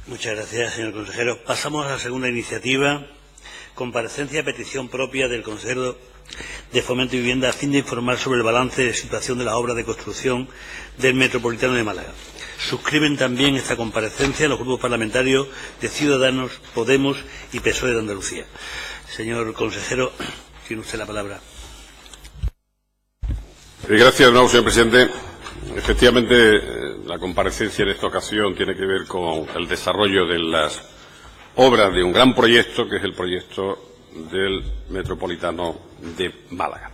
Muchas gracias, señor consejero. Pasamos a la segunda iniciativa, comparecencia a petición propia del consejero de Fomento y Vivienda a fin de informar sobre el balance de situación de las obras de construcción del Metropolitano de Málaga. Suscriben también esta comparecencia los grupos parlamentarios de Ciudadanos, Podemos y PSOE de Andalucía. Señor consejero, tiene usted la palabra. Gracias, señor presidente. Efectivamente, la comparecencia en esta ocasión tiene que ver con el desarrollo de las obras de un gran proyecto, que es el proyecto del Metropolitano de Málaga.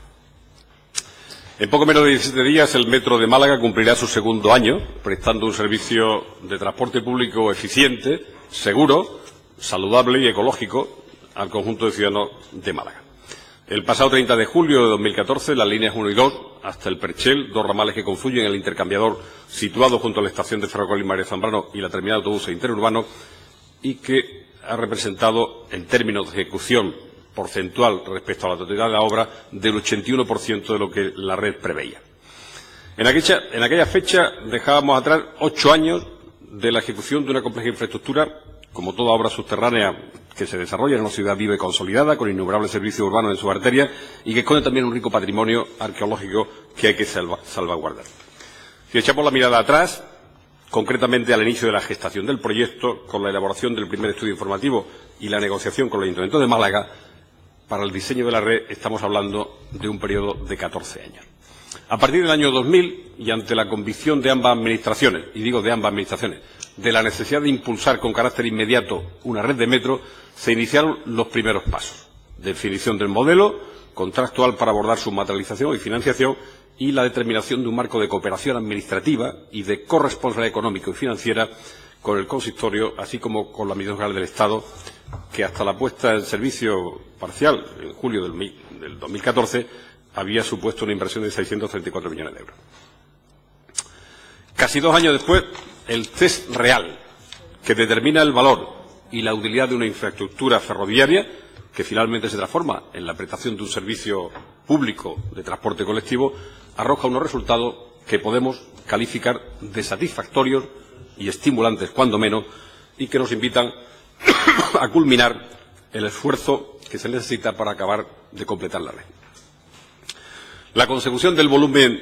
En poco menos de 17 días, el Metro de Málaga cumplirá su segundo año, prestando un servicio de transporte público eficiente, seguro, saludable y ecológico al conjunto de ciudadanos de Málaga. El pasado 30 de julio de 2014, las líneas 1 y 2, hasta el Perchel, dos ramales que confluyen el intercambiador situado junto a la estación de ferrocarril María Zambrano y la terminal de autobuses interurbanos, y que ha representado, en términos de ejecución porcentual respecto a la totalidad de la obra, del 81% de lo que la red preveía. En aquella fecha dejábamos atrás 8 años de la ejecución de una compleja infraestructura, como toda obra subterránea que se desarrolla en una ciudad viva y consolidada, con innumerables servicios urbanos en sus arterias y que esconde también un rico patrimonio arqueológico que hay que salvaguardar. Si echamos la mirada atrás, concretamente al inicio de la gestación del proyecto, con la elaboración del primer estudio informativo y la negociación con el Ayuntamiento de Málaga, para el diseño de la red estamos hablando de un periodo de 14 años. A partir del año 2000, y ante la convicción de ambas administraciones, y digo de ambas administraciones, de la necesidad de impulsar con carácter inmediato una red de metro, se iniciaron los primeros pasos. Definición del modelo contractual para abordar su materialización y financiación y la determinación de un marco de cooperación administrativa y de corresponsabilidad económica y financiera con el consistorio, así como con la Administración General del Estado, que hasta la puesta en servicio parcial, en julio del 2014, había supuesto una inversión de 634 millones de euros. Casi 2 años después, el test real, que determina el valor y la utilidad de una infraestructura ferroviaria, que finalmente se transforma en la prestación de un servicio público de transporte colectivo, arroja unos resultados que podemos calificar de satisfactorios y estimulantes, cuando menos, y que nos invitan a culminar el esfuerzo que se necesita para acabar de completar la red. La consecución del volumen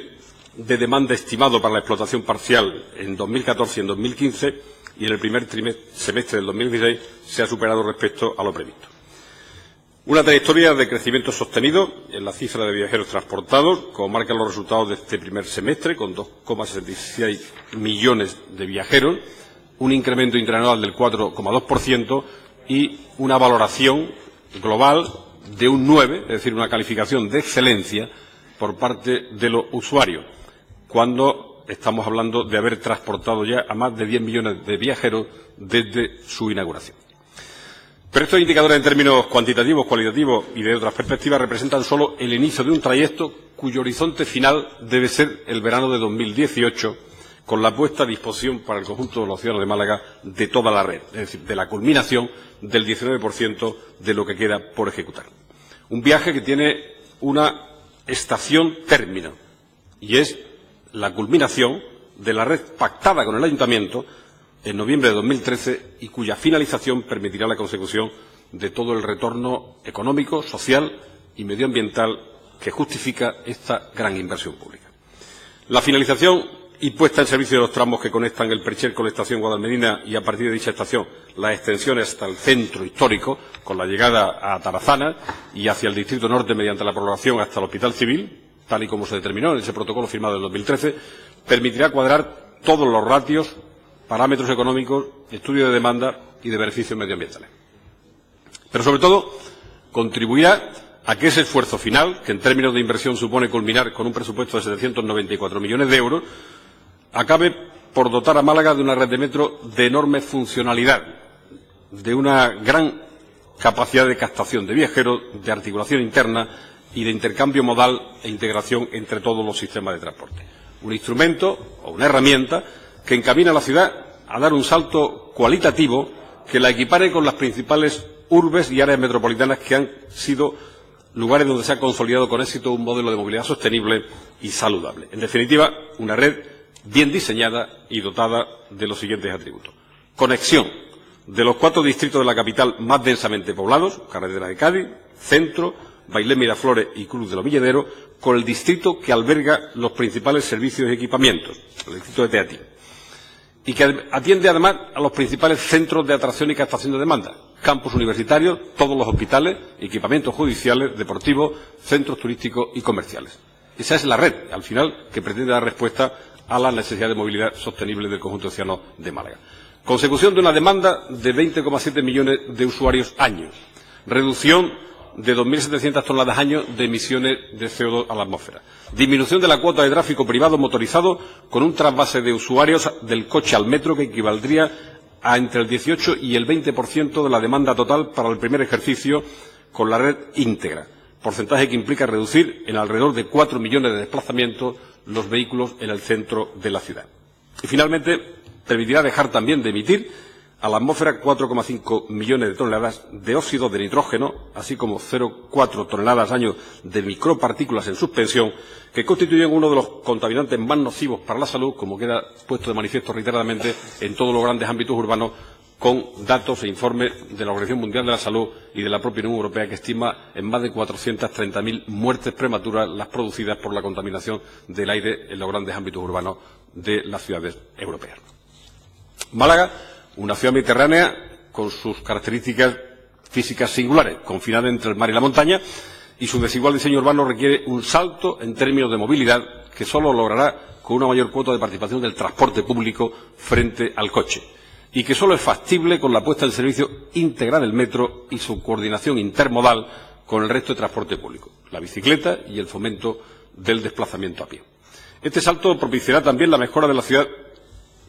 de demanda estimado para la explotación parcial en 2014 y en 2015 y en el primer semestre del 2016 se ha superado respecto a lo previsto. Una trayectoria de crecimiento sostenido en la cifra de viajeros transportados, como marcan los resultados de este primer semestre, con 2,66 millones de viajeros, un incremento interanual del 4,2% y una valoración global de un 9, es decir, una calificación de excelencia por parte de los usuarios, cuando estamos hablando de haber transportado ya a más de 10 millones de viajeros desde su inauguración. Pero estos indicadores en términos cuantitativos, cualitativos y de otras perspectivas representan solo el inicio de un trayecto cuyo horizonte final debe ser el verano de 2018, con la puesta a disposición para el conjunto de los ciudadanos de Málaga de toda la red, es decir, de la culminación del 19% de lo que queda por ejecutar. Un viaje que tiene una estación término, y es la culminación de la red pactada con el Ayuntamiento en noviembre de 2013 y cuya finalización permitirá la consecución de todo el retorno económico, social y medioambiental que justifica esta gran inversión pública. La finalización y puesta en servicio de los tramos que conectan el Perchel con la estación Guadalmedina y a partir de dicha estación las extensiones hasta el centro histórico, con la llegada a Tarazana y hacia el Distrito Norte mediante la prolongación hasta el Hospital Civil, tal y como se determinó en ese protocolo firmado en 2013, permitirá cuadrar todos los ratios, parámetros económicos, estudios de demanda y de beneficios medioambientales. Pero, sobre todo, contribuirá a que ese esfuerzo final, que en términos de inversión supone culminar con un presupuesto de 794 millones de euros, acabe por dotar a Málaga de una red de metro de enorme funcionalidad, de una gran capacidad de captación de viajeros, de articulación interna y de intercambio modal e integración entre todos los sistemas de transporte. Un instrumento o una herramienta que encamina a la ciudad a dar un salto cualitativo que la equipare con las principales urbes y áreas metropolitanas que han sido lugares donde se ha consolidado con éxito un modelo de movilidad sostenible y saludable. En definitiva, una red bien diseñada y dotada de los siguientes atributos. Conexión de los 4 distritos de la capital más densamente poblados, Carretera de Cádiz, Centro, Bailén, Miraflores y Cruz de los Villaderos, con el distrito que alberga los principales servicios y equipamientos, el distrito de Teatí, y que atiende además a los principales centros de atracción y captación de demanda, campus universitarios, todos los hospitales, equipamientos judiciales, deportivos, centros turísticos y comerciales. Esa es la red, al final, que pretende dar respuesta a la necesidad de movilidad sostenible del conjunto ciudadano de Málaga. Consecución de una demanda de 20,7 millones de usuarios año. Reducción de 2.700 toneladas año de emisiones de CO2 a la atmósfera. Disminución de la cuota de tráfico privado motorizado con un trasvase de usuarios del coche al metro que equivaldría a entre el 18 y el 20% de la demanda total para el primer ejercicio con la red íntegra. Porcentaje que implica reducir en alrededor de 4 millones de desplazamientos los vehículos en el centro de la ciudad. Y finalmente, permitirá dejar también de emitir a la atmósfera 4,5 millones de toneladas de óxido de nitrógeno, así como 0,4 toneladas año de micropartículas en suspensión, que constituyen uno de los contaminantes más nocivos para la salud, como queda puesto de manifiesto reiteradamente en todos los grandes ámbitos urbanos, con datos e informes de la Organización Mundial de la Salud y de la propia Unión Europea, que estima en más de 430.000 muertes prematuras las producidas por la contaminación del aire en los grandes ámbitos urbanos de las ciudades europeas. Málaga, una ciudad mediterránea con sus características físicas singulares, confinada entre el mar y la montaña, y su desigual diseño urbano requiere un salto en términos de movilidad que solo logrará con una mayor cuota de participación del transporte público frente al coche, y que solo es factible con la puesta en servicio íntegra del metro y su coordinación intermodal con el resto de transporte público, la bicicleta y el fomento del desplazamiento a pie. Este salto propiciará también la mejora de la ciudad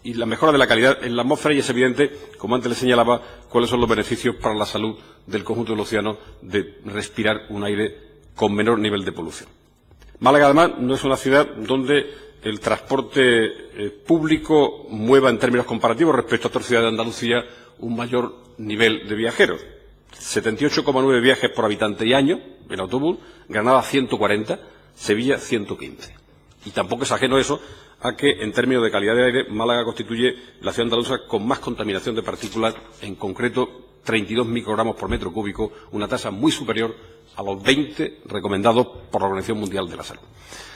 y la mejora de la calidad en la atmósfera, y es evidente, como antes le señalaba, cuáles son los beneficios para la salud del conjunto de los ciudadanos de respirar un aire con menor nivel de polución. Málaga, además, no es una ciudad donde el transporte público mueva en términos comparativos respecto a otras ciudades de Andalucía un mayor nivel de viajeros. 78,9 viajes por habitante y año en autobús, Granada 140, Sevilla 115. Y tampoco es ajeno eso a que, en términos de calidad de aire, Málaga constituye la ciudad andaluza con más contaminación de partículas, en concreto 32 microgramos por metro cúbico, una tasa muy superior a los 20 recomendados por la Organización Mundial de la Salud.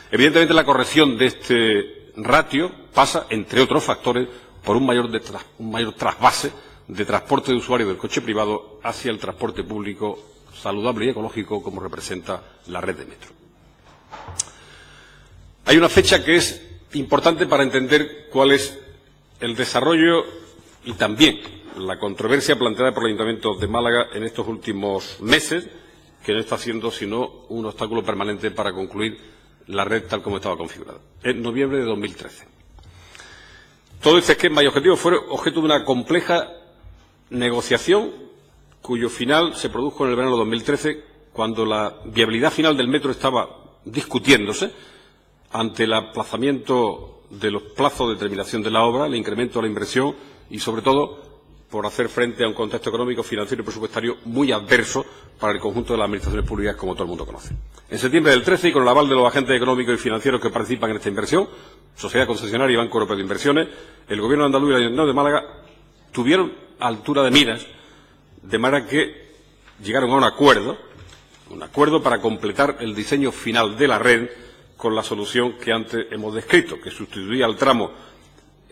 Evidentemente, la corrección de este ratio pasa, entre otros factores, por un mayor trasvase de transporte de usuarios del coche privado hacia el transporte público saludable y ecológico, como representa la red de metro. Hay una fecha que es importante para entender cuál es el desarrollo y también la controversia planteada por el Ayuntamiento de Málaga en estos últimos meses, que no está siendo sino un obstáculo permanente para concluir la red tal como estaba configurada. En noviembre de 2013. Todo este esquema y objetivo fue objeto de una compleja negociación cuyo final se produjo en el verano de 2013, cuando la viabilidad final del metro estaba discutiéndose ante el aplazamiento de los plazos de terminación de la obra, el incremento de la inversión y, sobre todo, por hacer frente a un contexto económico, financiero y presupuestario muy adverso para el conjunto de las administraciones públicas, como todo el mundo conoce. En septiembre del 13, y con el aval de los agentes económicos y financieros que participan en esta inversión, Sociedad Concesionaria y Banco Europeo de Inversiones, el Gobierno andaluz y el Ayuntamiento de Málaga tuvieron altura de miras, de manera que llegaron a un acuerdo para completar el diseño final de la red con la solución que antes hemos descrito, que sustituía el tramo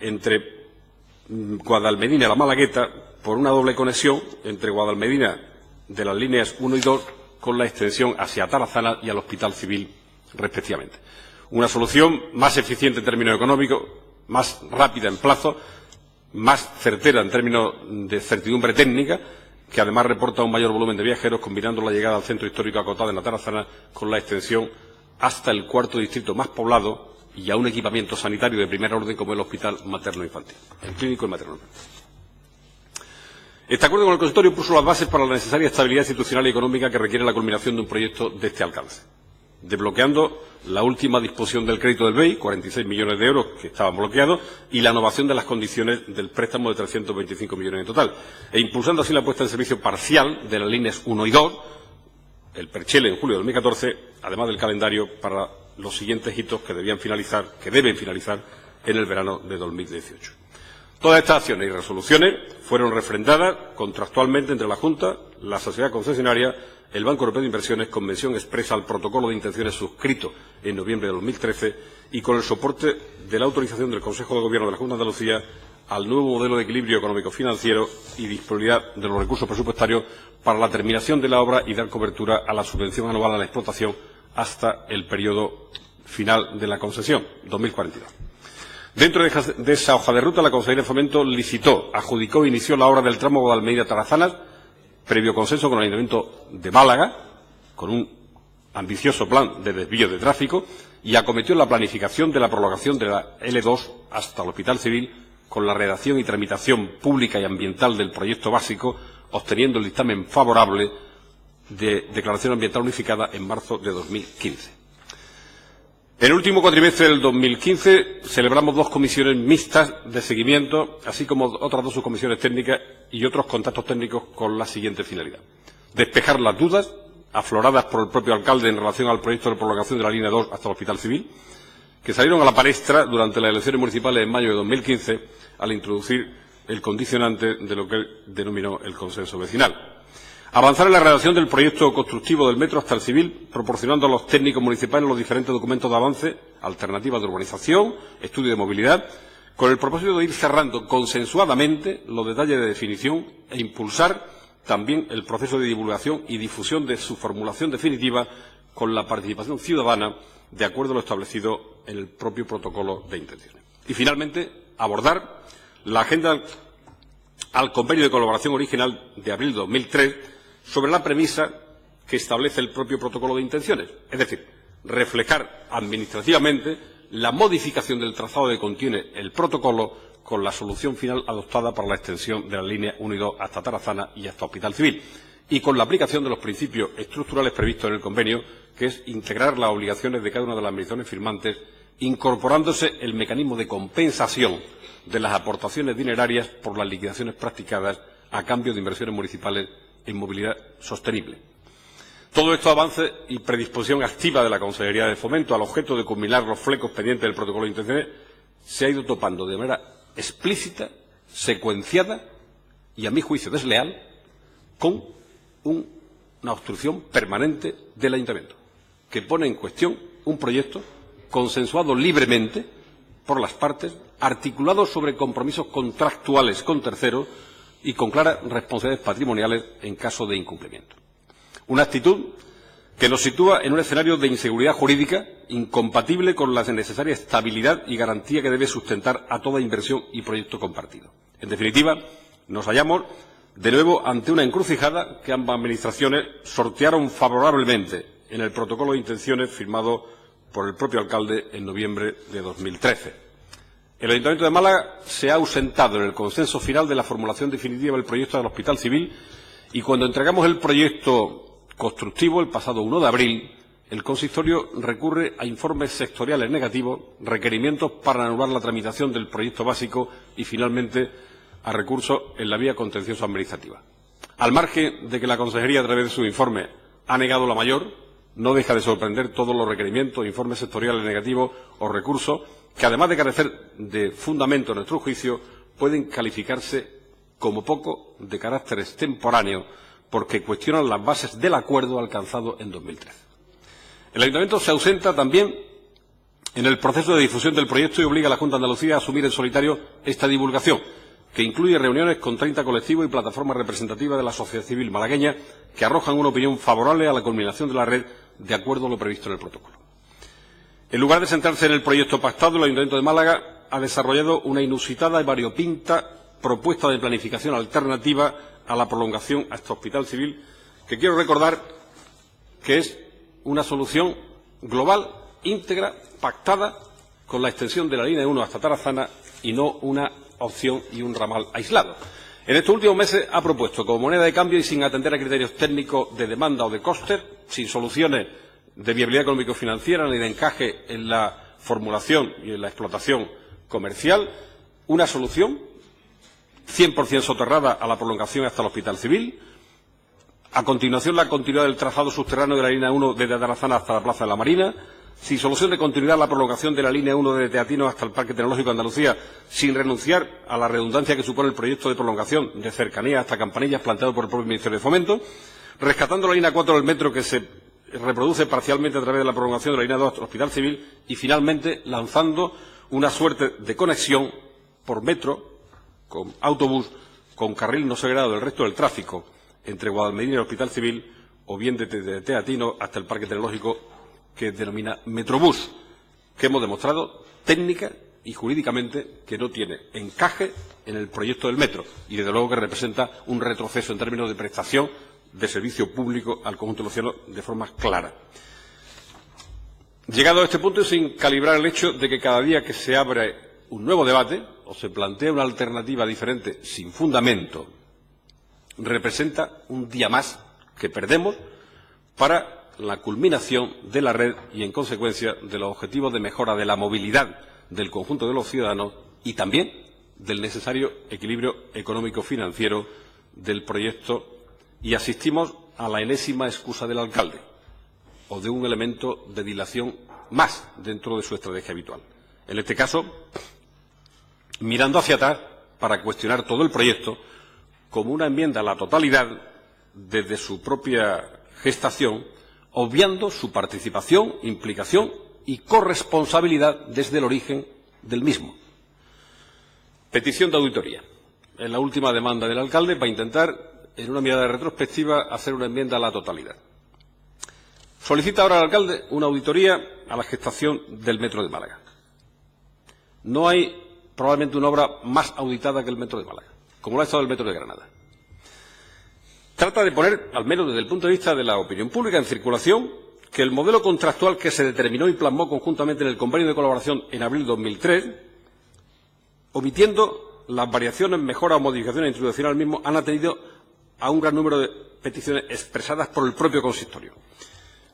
entre Guadalmedina y la Malagueta por una doble conexión entre Guadalmedina de las líneas 1 y 2 con la extensión hacia Tarazana y al Hospital Civil, respectivamente. Una solución más eficiente en términos económicos, más rápida en plazo, más certera en términos de certidumbre técnica, que además reporta un mayor volumen de viajeros, combinando la llegada al centro histórico acotada en la Tarazana con la extensión hasta el cuarto distrito más poblado y a un equipamiento sanitario de primer orden como el Hospital Materno-Infantil, el clínico y materno-infantil. Este acuerdo con el consistorio puso las bases para la necesaria estabilidad institucional y económica que requiere la culminación de un proyecto de este alcance, desbloqueando la última disposición del crédito del BEI, 46 millones de euros que estaban bloqueados, y la innovación de las condiciones del préstamo de 325 millones en total, e impulsando así la puesta en servicio parcial de las líneas 1 y 2, el Perchele en julio de 2014, además del calendario para los siguientes hitos que deben finalizar en el verano de 2018. Todas estas acciones y resoluciones fueron refrendadas contractualmente entre la Junta, la sociedad concesionaria, el Banco Europeo de Inversiones, con mención expresa al protocolo de intenciones suscrito en noviembre de 2013 y con el soporte de la autorización del Consejo de Gobierno de la Junta de Andalucía al nuevo modelo de equilibrio económico-financiero y disponibilidad de los recursos presupuestarios para la terminación de la obra y dar cobertura a la subvención anual a la explotación hasta el periodo final de la concesión, 2042. Dentro de esa hoja de ruta, la Consejería de Fomento licitó, adjudicó e inició la obra del tramo Guadalmedina-Tarazanas, previo consenso con el Ayuntamiento de Málaga, con un ambicioso plan de desvío de tráfico, y acometió la planificación de la prolongación de la L2 hasta el Hospital Civil, con la redacción y tramitación pública y ambiental del proyecto básico, obteniendo el dictamen favorable de declaración ambiental unificada en marzo de 2015. En el último cuatrimestre del 2015 celebramos 2 comisiones mixtas de seguimiento, así como otras 2 subcomisiones técnicas y otros contactos técnicos con la siguiente finalidad: despejar las dudas afloradas por el propio alcalde en relación al proyecto de prolongación de la línea 2 hasta el Hospital Civil, que salieron a la palestra durante las elecciones municipales en mayo de 2015 al introducir el condicionante de lo que él denominó el consenso vecinal. Avanzar en la redacción del proyecto constructivo del metro hasta el Civil, proporcionando a los técnicos municipales los diferentes documentos de avance, alternativas de urbanización, estudio de movilidad, con el propósito de ir cerrando consensuadamente los detalles de definición e impulsar también el proceso de divulgación y difusión de su formulación definitiva con la participación ciudadana, de acuerdo a lo establecido en el propio protocolo de intenciones. Y, finalmente, abordar la agenda al convenio de colaboración original de abril de 2003 sobre la premisa que establece el propio protocolo de intenciones, es decir, reflejar administrativamente la modificación del trazado que contiene el protocolo con la solución final adoptada para la extensión de la línea 1 y 2 hasta Tarazana y hasta Hospital Civil, y con la aplicación de los principios estructurales previstos en el convenio, que es integrar las obligaciones de cada una de las administraciones firmantes, incorporándose el mecanismo de compensación de las aportaciones dinerarias por las liquidaciones practicadas a cambio de inversiones municipales en movilidad sostenible. Todo esto avance y predisposición activa de la Consejería de Fomento al objeto de culminar los flecos pendientes del protocolo de intenciones se ha ido topando de manera explícita, secuenciada y, a mi juicio, desleal, con una obstrucción permanente del Ayuntamiento, que pone en cuestión un proyecto consensuado libremente por las partes, articulado sobre compromisos contractuales con terceros y con claras responsabilidades patrimoniales en caso de incumplimiento. Una actitud que nos sitúa en un escenario de inseguridad jurídica incompatible con la necesaria estabilidad y garantía que debe sustentar a toda inversión y proyecto compartido. En definitiva, nos hallamos de nuevo ante una encrucijada que ambas administraciones sortearon favorablemente en el protocolo de intenciones firmado por el propio alcalde en noviembre de 2013. El Ayuntamiento de Málaga se ha ausentado en el consenso final de la formulación definitiva del proyecto del Hospital Civil, y cuando entregamos el proyecto constructivo el pasado 1 de abril, el consistorio recurre a informes sectoriales negativos, requerimientos para anular la tramitación del proyecto básico y, finalmente, a recursos en la vía contencioso administrativa. Al margen de que la Consejería, a través de su informe, ha negado la mayor, no deja de sorprender todos los requerimientos, informes sectoriales negativos o recursos que, además de carecer de fundamento en nuestro juicio, pueden calificarse como poco de carácter extemporáneo porque cuestionan las bases del acuerdo alcanzado en 2013. El Ayuntamiento se ausenta también en el proceso de difusión del proyecto y obliga a la Junta de Andalucía a asumir en solitario esta divulgación, que incluye reuniones con 30 colectivos y plataformas representativas de la sociedad civil malagueña que arrojan una opinión favorable a la culminación de la red de acuerdo a lo previsto en el protocolo. En lugar de centrarse en el proyecto pactado, el Ayuntamiento de Málaga ha desarrollado una inusitada y variopinta propuesta de planificación alternativa a la prolongación hasta Hospital Civil, que quiero recordar que es una solución global, íntegra, pactada con la extensión de la línea 1 hasta Tarazana y no una opción y un ramal aislado. En estos últimos meses ha propuesto, como moneda de cambio y sin atender a criterios técnicos de demanda o de costes, sin soluciones de viabilidad económico-financiera ni de encaje en la formulación y en la explotación comercial, una solución 100% soterrada a la prolongación hasta el Hospital Civil, a continuación la continuidad del trazado subterráneo de la línea 1 desde Tarazana hasta la Plaza de la Marina, sin solución de continuidad la prolongación de la línea 1 de Teatinos hasta el Parque Tecnológico de Andalucía, sin renunciar a la redundancia que supone el proyecto de prolongación de cercanía hasta Campanillas planteado por el propio Ministerio de Fomento, rescatando la línea 4 del metro que se reproduce parcialmente a través de la prolongación de la línea 2 Hospital Civil y, finalmente, lanzando una suerte de conexión por metro, con autobús, con carril no segregado del resto del tráfico entre Guadalmedina y el Hospital Civil, o bien de Teatino hasta el Parque Tecnológico, que denomina Metrobús, que hemos demostrado técnica y jurídicamente que no tiene encaje en el proyecto del metro y, desde luego, que representa un retroceso en términos de prestación de servicio público al conjunto de los ciudadanos de forma clara. Llegado a este punto y sin calibrar el hecho de que cada día que se abre un nuevo debate o se plantea una alternativa diferente sin fundamento, representa un día más que perdemos para la culminación de la red y, en consecuencia, de los objetivos de mejora de la movilidad del conjunto de los ciudadanos y también del necesario equilibrio económico-financiero del proyecto, y asistimos a la enésima excusa del alcalde o de un elemento de dilación más dentro de su estrategia habitual. En este caso, mirando hacia atrás para cuestionar todo el proyecto como una enmienda a la totalidad desde su propia gestación, obviando su participación, implicación y corresponsabilidad desde el origen del mismo. Petición de auditoría. Es la última demanda del alcalde para intentar, en una mirada retrospectiva, hacer una enmienda a la totalidad. Solicita ahora al alcalde una auditoría a la gestación del Metro de Málaga. No hay probablemente una obra más auditada que el Metro de Málaga, como lo ha estado el Metro de Granada. Trata de poner, al menos desde el punto de vista de la opinión pública, en circulación que el modelo contractual que se determinó y plasmó conjuntamente en el convenio de colaboración en abril de 2003, omitiendo las variaciones, mejoras o modificaciones introducidas al mismo, han atendido a un gran número de peticiones expresadas por el propio consistorio.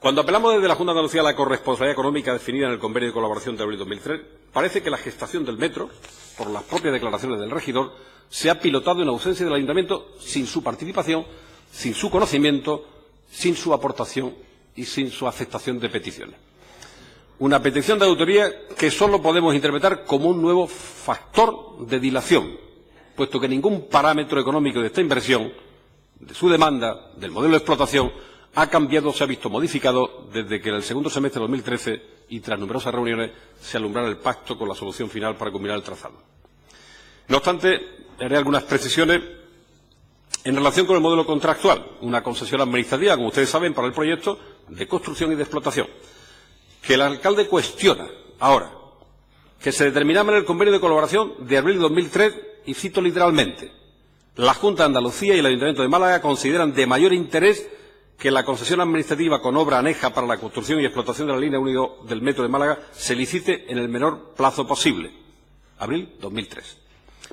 Cuando apelamos desde la Junta de Andalucía a la corresponsabilidad económica definida en el convenio de colaboración de abril de 2003, parece que la gestación del metro, por las propias declaraciones del regidor, se ha pilotado en ausencia del ayuntamiento, sin su participación, sin su conocimiento, sin su aportación y sin su aceptación de peticiones. Una petición de auditoría que solo podemos interpretar como un nuevo factor de dilación, puesto que ningún parámetro económico de esta inversión, de su demanda, del modelo de explotación, ha cambiado o se ha visto modificado desde que en el segundo semestre de 2013 y tras numerosas reuniones se alumbrara el pacto con la solución final para culminar el trazado. No obstante, haré algunas precisiones en relación con el modelo contractual, una concesión administrativa, como ustedes saben, para el proyecto de construcción y de explotación, que el alcalde cuestiona ahora, que se determinaba en el convenio de colaboración de abril de 2003, y cito literalmente: la Junta de Andalucía y el Ayuntamiento de Málaga consideran de mayor interés que la concesión administrativa con obra aneja para la construcción y explotación de la línea 1 del Metro de Málaga se licite en el menor plazo posible. Abril 2003.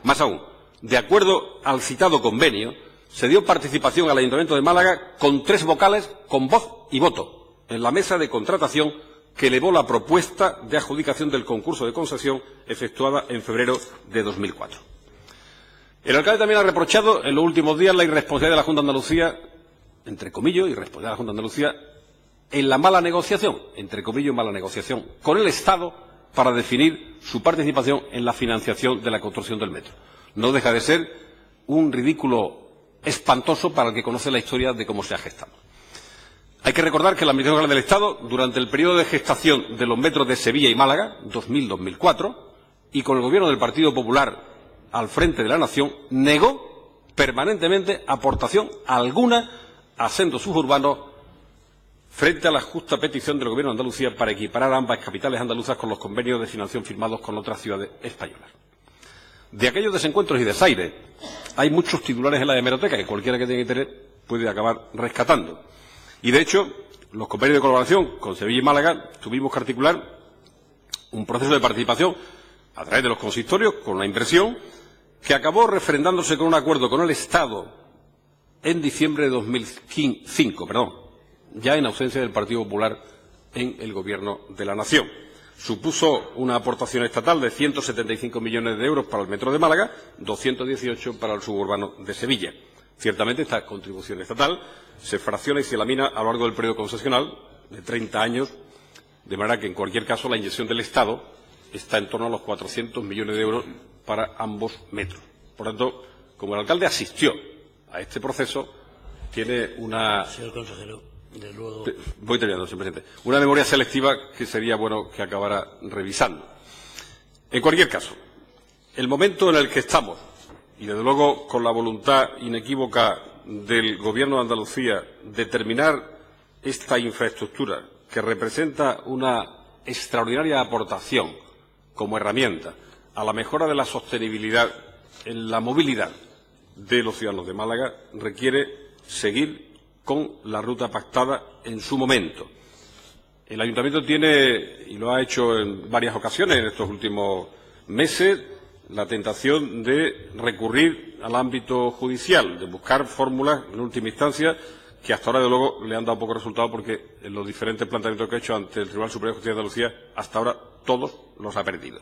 Más aún, de acuerdo al citado convenio, se dio participación al Ayuntamiento de Málaga con 3 vocales con voz y voto en la mesa de contratación que elevó la propuesta de adjudicación del concurso de concesión efectuada en febrero de 2004. El alcalde también ha reprochado en los últimos días la irresponsabilidad de la Junta de Andalucía, entre comillas, irresponsabilidad de la Junta de Andalucía, en la mala negociación, entre comillas, mala negociación, con el Estado para definir su participación en la financiación de la construcción del metro. No deja de ser un ridículo espantoso para el que conoce la historia de cómo se ha gestado. Hay que recordar que la Administración General del Estado, durante el periodo de gestación de los metros de Sevilla y Málaga, 2000-2004, y con el gobierno del Partido Popular al frente de la nación, negó permanentemente aportación alguna a sendos suburbanos frente a la justa petición del Gobierno de Andalucía para equiparar ambas capitales andaluzas con los convenios de financiación firmados con otras ciudades españolas. De aquellos desencuentros y desaires hay muchos titulares en la hemeroteca que cualquiera que tenga interés puede acabar rescatando. Y, de hecho, los convenios de colaboración con Sevilla y Málaga tuvimos que articular un proceso de participación a través de los consistorios con una inversión que acabó refrendándose con un acuerdo con el Estado en diciembre de 2005, ya en ausencia del Partido Popular en el Gobierno de la Nación. Supuso una aportación estatal de 175 millones de euros para el Metro de Málaga, 218 para el suburbano de Sevilla. Ciertamente, esta contribución estatal se fracciona y se lamina a lo largo del periodo concesional de 30 años de manera que, en cualquier caso, la inyección del Estado está en torno a los 400 millones de euros para ambos metros. Por tanto, como el alcalde asistió a este proceso, tiene una... Señor consejero, de luego... Voy terminando, señor presidente. Una memoria selectiva que sería bueno que acabara revisando. En cualquier caso, el momento en el que estamos, y desde luego con la voluntad inequívoca del Gobierno de Andalucía de terminar esta infraestructura, que representa una extraordinaria aportación como herramienta a la mejora de la sostenibilidad en la movilidad de los ciudadanos de Málaga, requiere seguir con la ruta pactada en su momento. El Ayuntamiento tiene, y lo ha hecho en varias ocasiones en estos últimos meses, la tentación de recurrir al ámbito judicial, de buscar fórmulas, en última instancia, que hasta ahora, de luego, le han dado poco resultado porque en los diferentes planteamientos que ha hecho ante el Tribunal Superior de Justicia de Andalucía, hasta ahora todos los ha perdido.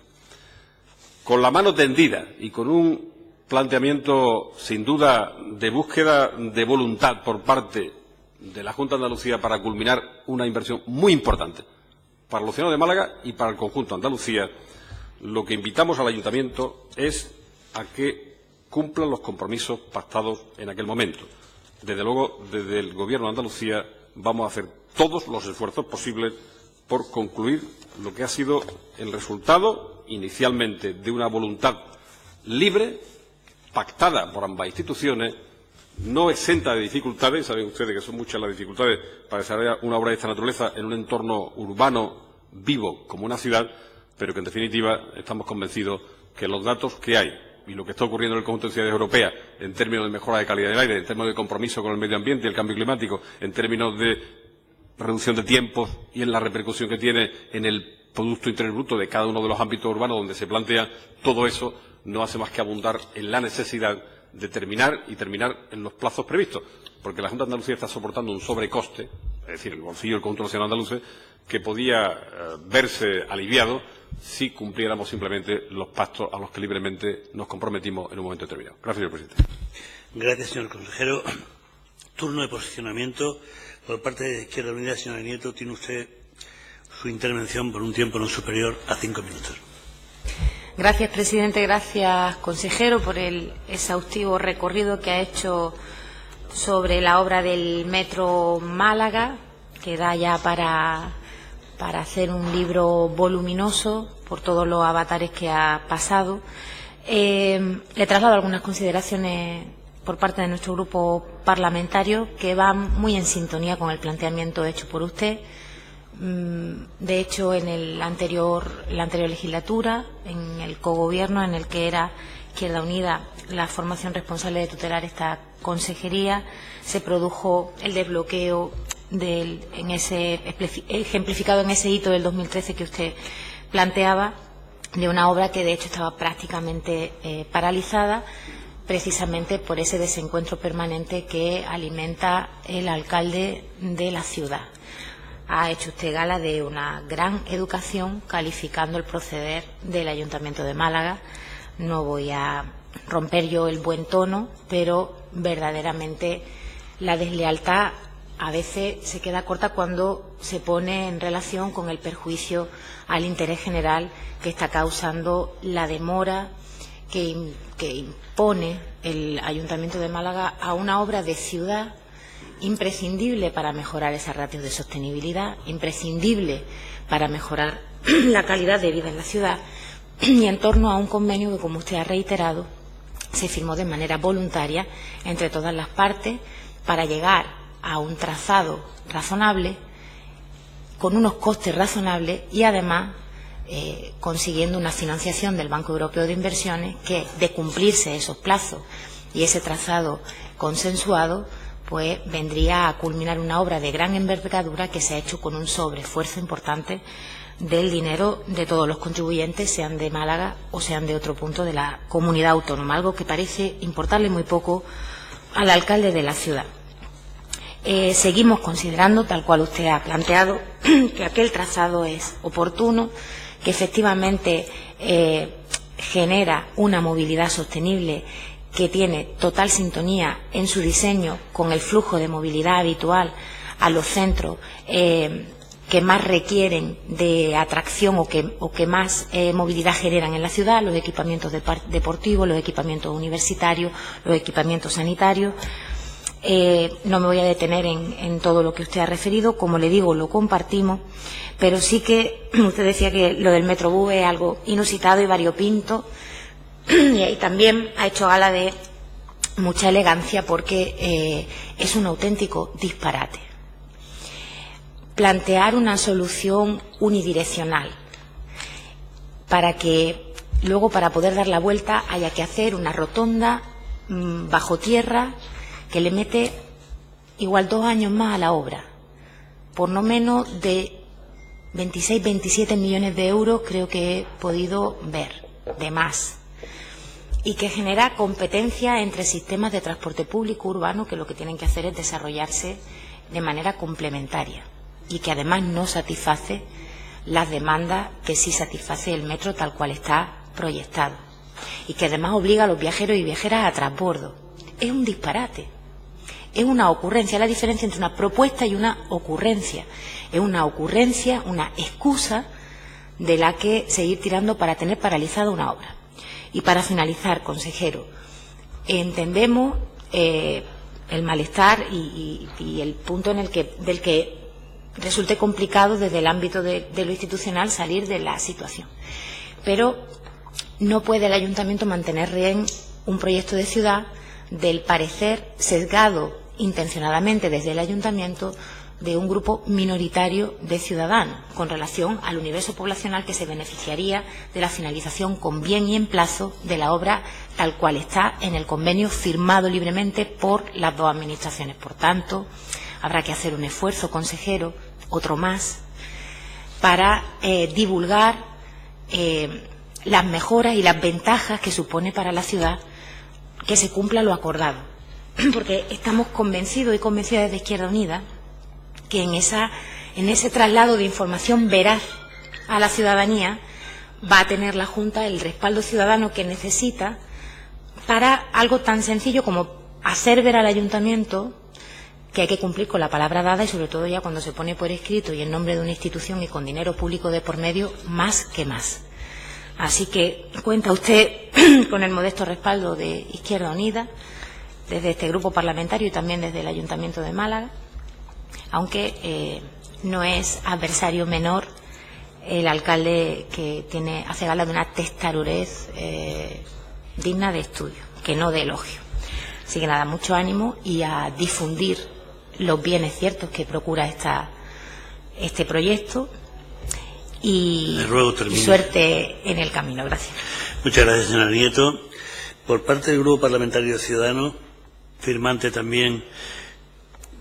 Con la mano tendida y con un planteamiento, sin duda, de búsqueda de voluntad por parte de la Junta de Andalucía para culminar una inversión muy importante para los ciudadanos de Málaga y para el conjunto de Andalucía, lo que invitamos al Ayuntamiento es a que cumplan los compromisos pactados en aquel momento. Desde luego, desde el Gobierno de Andalucía vamos a hacer todos los esfuerzos posibles por concluir lo que ha sido el resultado inicialmente de una voluntad libre, pactada por ambas instituciones, no exenta de dificultades. Saben ustedes que son muchas las dificultades para desarrollar una obra de esta naturaleza en un entorno urbano vivo como una ciudad, pero que, en definitiva, estamos convencidos que los datos que hay y lo que está ocurriendo en el conjunto de ciudades europeas en términos de mejora de calidad del aire, en términos de compromiso con el medio ambiente y el cambio climático, en términos de reducción de tiempos y en la repercusión que tiene en el Producto Interior Bruto de cada uno de los ámbitos urbanos donde se plantea, todo eso no hace más que abundar en la necesidad de terminar en los plazos previstos, porque la Junta de Andalucía está soportando un sobrecoste, es decir, el bolsillo del conjunto de los ciudadanos andaluces, que podía verse aliviado si cumpliéramos simplemente los pactos a los que libremente nos comprometimos en un momento determinado. Gracias, señor presidente. Gracias, señor consejero. Turno de posicionamiento. Por parte de Izquierda Unida, señora Nieto, tiene usted su intervención por un tiempo no superior a 5 minutos. Gracias, presidente. Gracias, consejero, por el exhaustivo recorrido que ha hecho sobre la obra del Metro Málaga, que da ya para hacer un libro voluminoso por todos los avatares que ha pasado. Le traslado algunas consideraciones por parte de nuestro grupo parlamentario que van muy en sintonía con el planteamiento hecho por usted. De hecho, en la anterior legislatura, en el cogobierno en el que era Izquierda Unida la formación responsable de tutelar esta consejería, se produjo el desbloqueo ejemplificado en ese hito del 2013 que usted planteaba, de una obra que de hecho estaba prácticamente paralizada, precisamente por ese desencuentro permanente que alimenta el alcalde de la ciudad. Ha hecho usted gala de una gran educación calificando el proceder del Ayuntamiento de Málaga. No voy a romper yo el buen tono, pero verdaderamente la deslealtad a veces se queda corta cuando se pone en relación con el perjuicio al interés general que está causando la demora que impone el Ayuntamiento de Málaga a una obra de ciudad imprescindible para mejorar esas ratios de sostenibilidad, imprescindible para mejorar la calidad de vida en la ciudad, y en torno a un convenio que, como usted ha reiterado, se firmó de manera voluntaria entre todas las partes para llegar a un trazado razonable, con unos costes razonables y además consiguiendo una financiación del Banco Europeo de Inversiones que, de cumplirse esos plazos y ese trazado consensuado, pues vendría a culminar una obra de gran envergadura que se ha hecho con un sobreesfuerzo importante del dinero de todos los contribuyentes, sean de Málaga o sean de otro punto de la comunidad autónoma, algo que parece importarle muy poco al alcalde de la ciudad. Seguimos considerando, tal cual usted ha planteado, que aquel trazado es oportuno, que efectivamente genera una movilidad sostenible que tiene total sintonía en su diseño con el flujo de movilidad habitual a los centros, que que más requieren de atracción o que más movilidad generan en la ciudad, los equipamientos deportivos, los equipamientos universitarios, los equipamientos sanitarios. No me voy a detener en todo lo que usted ha referido, como le digo, lo compartimos, pero sí que usted decía que lo del Metrobús es algo inusitado y variopinto, y ahí también ha hecho gala de mucha elegancia porque es un auténtico disparate. Plantear una solución unidireccional para que luego, para poder dar la vuelta, haya que hacer una rotonda bajo tierra que le mete igual 2 años más a la obra, por no menos de 26-27 millones de euros, creo que he podido ver, de más, y que genera competencia entre sistemas de transporte público urbano que lo que tienen que hacer es desarrollarse de manera complementaria y que además no satisface las demandas que sí satisface el metro tal cual está proyectado y que además obliga a los viajeros y viajeras a transbordo. Es un disparate, es una ocurrencia, la diferencia entre una propuesta y una ocurrencia. Es una ocurrencia, una excusa de la que seguir tirando para tener paralizada una obra. Y para finalizar, consejero, entendemos el malestar y el punto del que resulte complicado desde el ámbito de lo institucional salir de la situación. Pero no puede el ayuntamiento mantener rehén un proyecto de ciudad del parecer sesgado intencionadamente desde el ayuntamiento de un grupo minoritario de ciudadanos con relación al universo poblacional que se beneficiaría de la finalización con bien y en plazo de la obra tal cual está en el convenio firmado libremente por las dos administraciones. Por tanto, habrá que hacer un esfuerzo, consejero, otro más, para divulgar las mejoras y las ventajas que supone para la ciudad que se cumpla lo acordado. Porque estamos convencidos y convencidas desde Izquierda Unida que en ese traslado de información veraz a la ciudadanía va a tener la Junta el respaldo ciudadano que necesita para algo tan sencillo como hacer ver al ayuntamiento que hay que cumplir con la palabra dada y sobre todo ya cuando se pone por escrito y en nombre de una institución y con dinero público de por medio, más que más. Así que cuenta usted con el modesto respaldo de Izquierda Unida desde este grupo parlamentario y también desde el Ayuntamiento de Málaga, aunque no es adversario menor el alcalde que hace gala de una testarurez digna de estudio, que no de elogio. Así que nada, mucho ánimo y a difundir los bienes ciertos que procura este proyecto y suerte en el camino. Gracias. Muchas gracias, señora Nieto. Por parte del Grupo Parlamentario Ciudadano, firmante también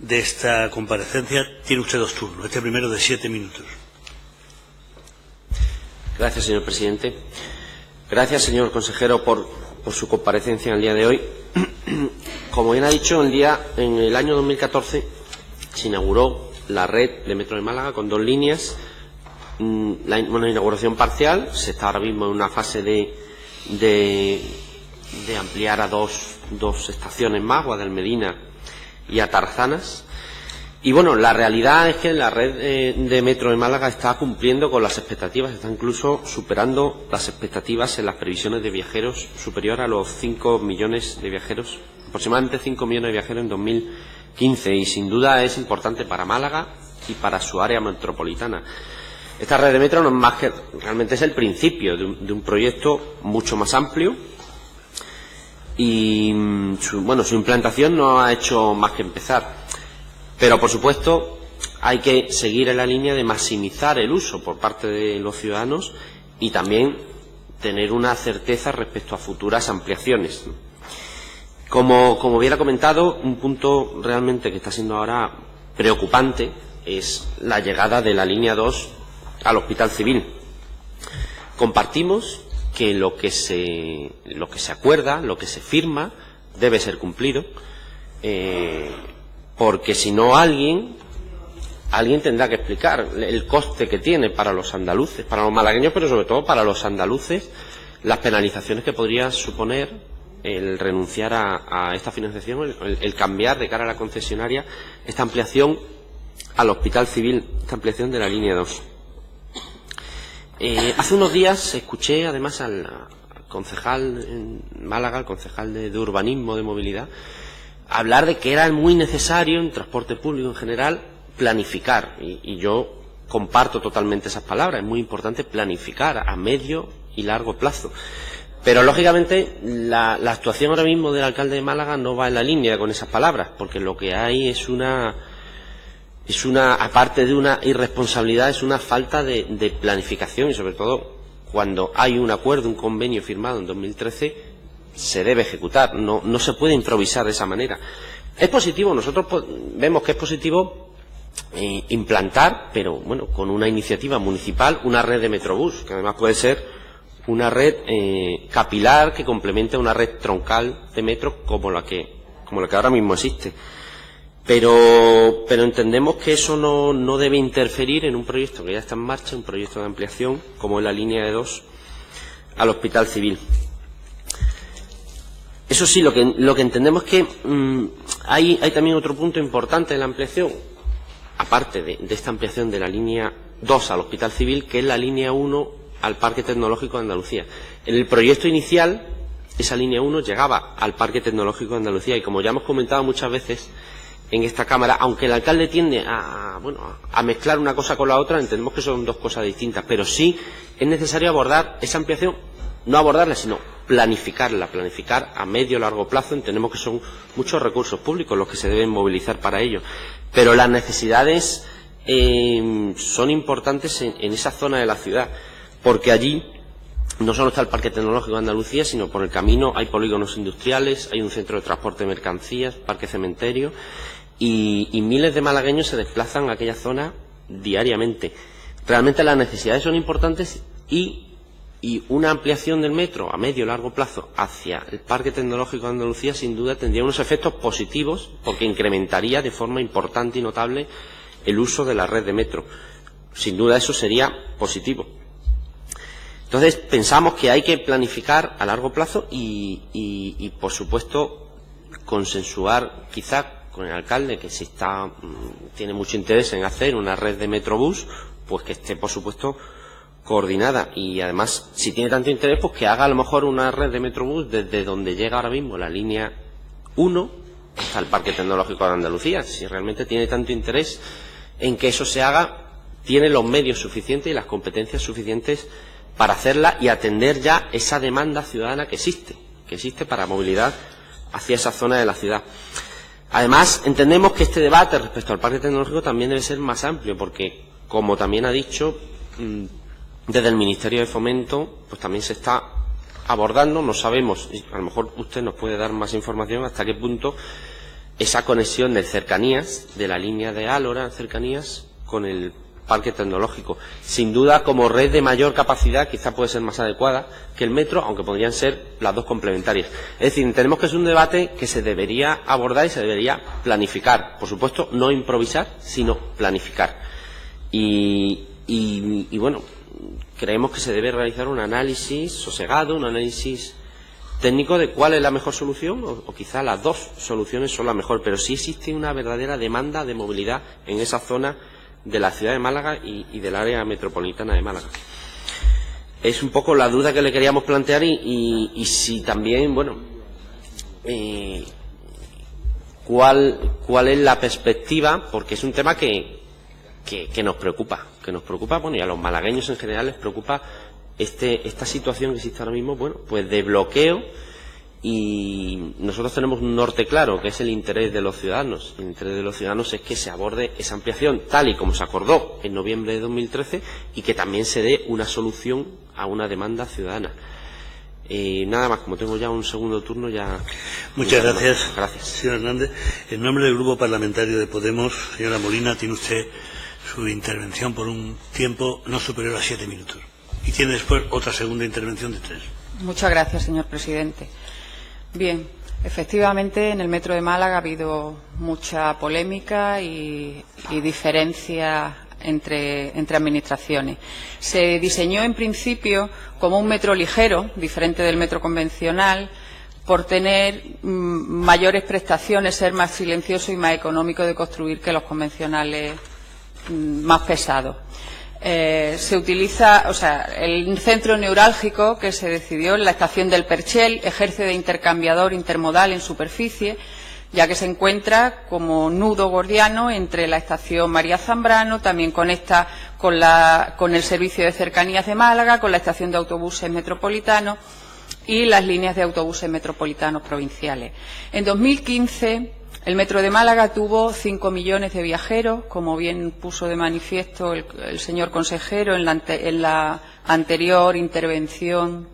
de esta comparecencia, tiene usted 2 turnos. Este primero de 7 minutos. Gracias, señor presidente. Gracias, señor consejero, por su comparecencia en el día de hoy. Como bien ha dicho, en el año 2014 se inauguró la red de Metro de Málaga con 2 líneas. Una inauguración parcial, se está ahora mismo en una fase de ampliar a dos estaciones más, Guadalmedina y a Tarzanas. Y bueno, la realidad es que la red de Metro de Málaga está cumpliendo con las expectativas, está incluso superando las expectativas en las previsiones de viajeros, superior a los 5 millones de viajeros, aproximadamente 5 millones de viajeros en 2015, y sin duda es importante para Málaga y para su área metropolitana. Esta red de metro no es más que, realmente es el principio de un proyecto mucho más amplio y su implantación no ha hecho más que empezar. Pero, por supuesto, hay que seguir en la línea de maximizar el uso por parte de los ciudadanos y también tener una certeza respecto a futuras ampliaciones. Como bien ha comentado, un punto realmente que está siendo ahora preocupante es la llegada de la línea 2 al Hospital Civil. Compartimos que lo que se acuerda, lo que se firma, debe ser cumplido, porque si no alguien tendrá que explicar el coste que tiene para los andaluces, para los malagueños, pero sobre todo para los andaluces, las penalizaciones que podría suponer el renunciar a esta financiación, el cambiar de cara a la concesionaria esta ampliación al Hospital Civil, esta ampliación de la línea 2. Hace unos días escuché además al concejal en Málaga, el concejal de urbanismo, de movilidad, hablar de que era muy necesario en transporte público en general planificar, y yo comparto totalmente esas palabras. Es muy importante planificar a medio y largo plazo. Pero, lógicamente, la actuación ahora mismo del alcalde de Málaga no va en la línea con esas palabras, porque lo que hay es una, aparte de una irresponsabilidad, es una falta de planificación, y sobre todo cuando hay un acuerdo, un convenio firmado en 2013, se debe ejecutar, no se puede improvisar de esa manera. Es positivo, nosotros vemos que es positivo implantar, pero bueno, con una iniciativa municipal, una red de Metrobús, que además puede ser una red capilar que complemente a una red troncal de metro como la que ahora mismo existe. Pero entendemos que eso no debe interferir en un proyecto que ya está en marcha, un proyecto de ampliación, como es la línea de 2 al Hospital Civil. Eso sí, lo que entendemos es que hay también otro punto importante en la ampliación, aparte de esta ampliación de la línea 2 al Hospital Civil, que es la línea 1 al Parque Tecnológico de Andalucía. En el proyecto inicial, esa línea 1 llegaba al Parque Tecnológico de Andalucía, y como ya hemos comentado muchas veces en esta Cámara, aunque el alcalde tiende a mezclar una cosa con la otra, entendemos que son dos cosas distintas, pero sí es necesario abordar esa ampliación, no abordarla, sino planificarla, planificar a medio o largo plazo. Entendemos que son muchos recursos públicos los que se deben movilizar para ello, pero las necesidades son importantes en esa zona de la ciudad, porque allí no solo está el Parque Tecnológico de Andalucía, sino por el camino hay polígonos industriales, hay un centro de transporte de mercancías, parque cementerio, y miles de malagueños se desplazan a aquella zona diariamente. Realmente las necesidades son importantes, y una ampliación del metro a medio o largo plazo hacia el Parque Tecnológico de Andalucía sin duda tendría unos efectos positivos, porque incrementaría de forma importante y notable el uso de la red de metro. Sin duda eso sería positivo. Entonces pensamos que hay que planificar a largo plazo y por supuesto consensuar quizá con el alcalde, que si tiene mucho interés en hacer una red de Metrobús, pues que esté por supuesto coordinada, y además si tiene tanto interés, pues que haga a lo mejor una red de Metrobús desde donde llega ahora mismo la línea 1 hasta el Parque Tecnológico de Andalucía. Si realmente tiene tanto interés en que eso se haga, tiene los medios suficientes y las competencias suficientes para hacerla y atender ya esa demanda ciudadana que existe para movilidad hacia esa zona de la ciudad. Además, entendemos que este debate respecto al Parque Tecnológico también debe ser más amplio, porque, como también ha dicho, desde el Ministerio de Fomento, pues también se está abordando, no sabemos, y a lo mejor usted nos puede dar más información, hasta qué punto esa conexión de cercanías, de la línea de Álora, cercanías, con el Parque Tecnológico. Sin duda, como red de mayor capacidad, quizá puede ser más adecuada que el metro, aunque podrían ser las dos complementarias. Es decir, entendemos que es un debate que se debería abordar y se debería planificar. Por supuesto, no improvisar, sino planificar. Y bueno, creemos que se debe realizar un análisis sosegado, un análisis técnico de cuál es la mejor solución, o quizá las dos soluciones son la mejor, pero sí existe una verdadera demanda de movilidad en esa zona de la ciudad de Málaga y del área metropolitana de Málaga. Es un poco la duda que le queríamos plantear, y si también, bueno, cuál es la perspectiva, porque es un tema que nos preocupa, bueno, y a los malagueños en general les preocupa esta situación que existe ahora mismo, bueno, pues de bloqueo, y nosotros tenemos un norte claro, que es el interés de los ciudadanos. El interés de los ciudadanos es que se aborde esa ampliación tal y como se acordó en noviembre de 2013, y que también se dé una solución a una demanda ciudadana. Nada más, como tengo ya un segundo turno, ya... Muchas gracias. Gracias. Señor Hernández. En nombre del Grupo Parlamentario de Podemos, señora Molina, tiene usted su intervención por un tiempo no superior a 7 minutos. Y tiene después otra segunda intervención de 3. Muchas gracias, señor presidente. Bien, efectivamente, en el Metro de Málaga ha habido mucha polémica y diferencia entre administraciones. Se diseñó en principio como un metro ligero, diferente del metro convencional, por tener mayores prestaciones, ser más silencioso y más económico de construir que los convencionales más pesados. Se utiliza, o sea, el centro neurálgico que se decidió en la estación del Perchel ejerce de intercambiador intermodal en superficie, ya que se encuentra como nudo gordiano entre la estación María Zambrano, también conecta con el servicio de cercanías de Málaga, con la estación de autobuses metropolitanos y las líneas de autobuses metropolitanos provinciales. En 2015, el Metro de Málaga tuvo 5 millones de viajeros, como bien puso de manifiesto el señor consejero en la anterior intervención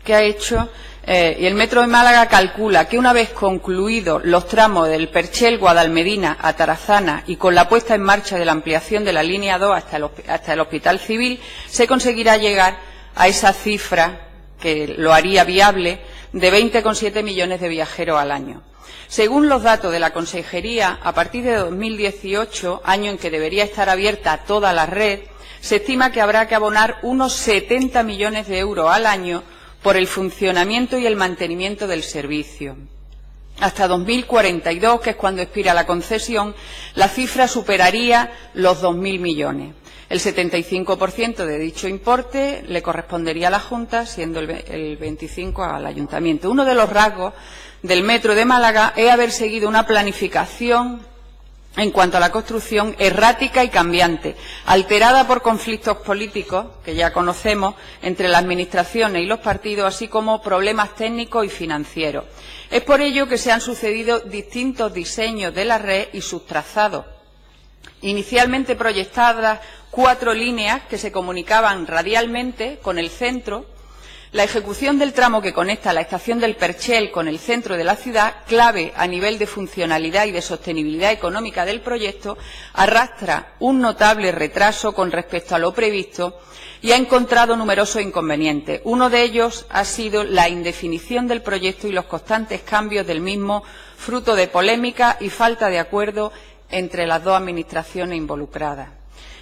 que ha hecho. Y el Metro de Málaga calcula que una vez concluidos los tramos del Perchel, Guadalmedina a Tarazana y con la puesta en marcha de la ampliación de la línea 2 hasta el Hospital Civil, se conseguirá llegar a esa cifra que lo haría viable de 20,7 millones de viajeros al año. Según los datos de la Consejería, a partir de 2018, año en que debería estar abierta toda la red, se estima que habrá que abonar unos 70 millones de euros al año por el funcionamiento y el mantenimiento del servicio. Hasta 2042, que es cuando expira la concesión, la cifra superaría los 2.000 millones. El 75% de dicho importe le correspondería a la Junta, siendo el 25% al Ayuntamiento. Uno de los rasgos del Metro de Málaga es haber seguido una planificación en cuanto a la construcción errática y cambiante, alterada por conflictos políticos, que ya conocemos, entre las administraciones y los partidos, así como problemas técnicos y financieros. Es por ello que se han sucedido distintos diseños de la red y sus trazados. Inicialmente proyectadas 4 líneas que se comunicaban radialmente con el centro. La ejecución del tramo que conecta la estación del Perchel con el centro de la ciudad, clave a nivel de funcionalidad y de sostenibilidad económica del proyecto, arrastra un notable retraso con respecto a lo previsto y ha encontrado numerosos inconvenientes. Uno de ellos ha sido la indefinición del proyecto y los constantes cambios del mismo, fruto de polémica y falta de acuerdo entre las dos administraciones involucradas.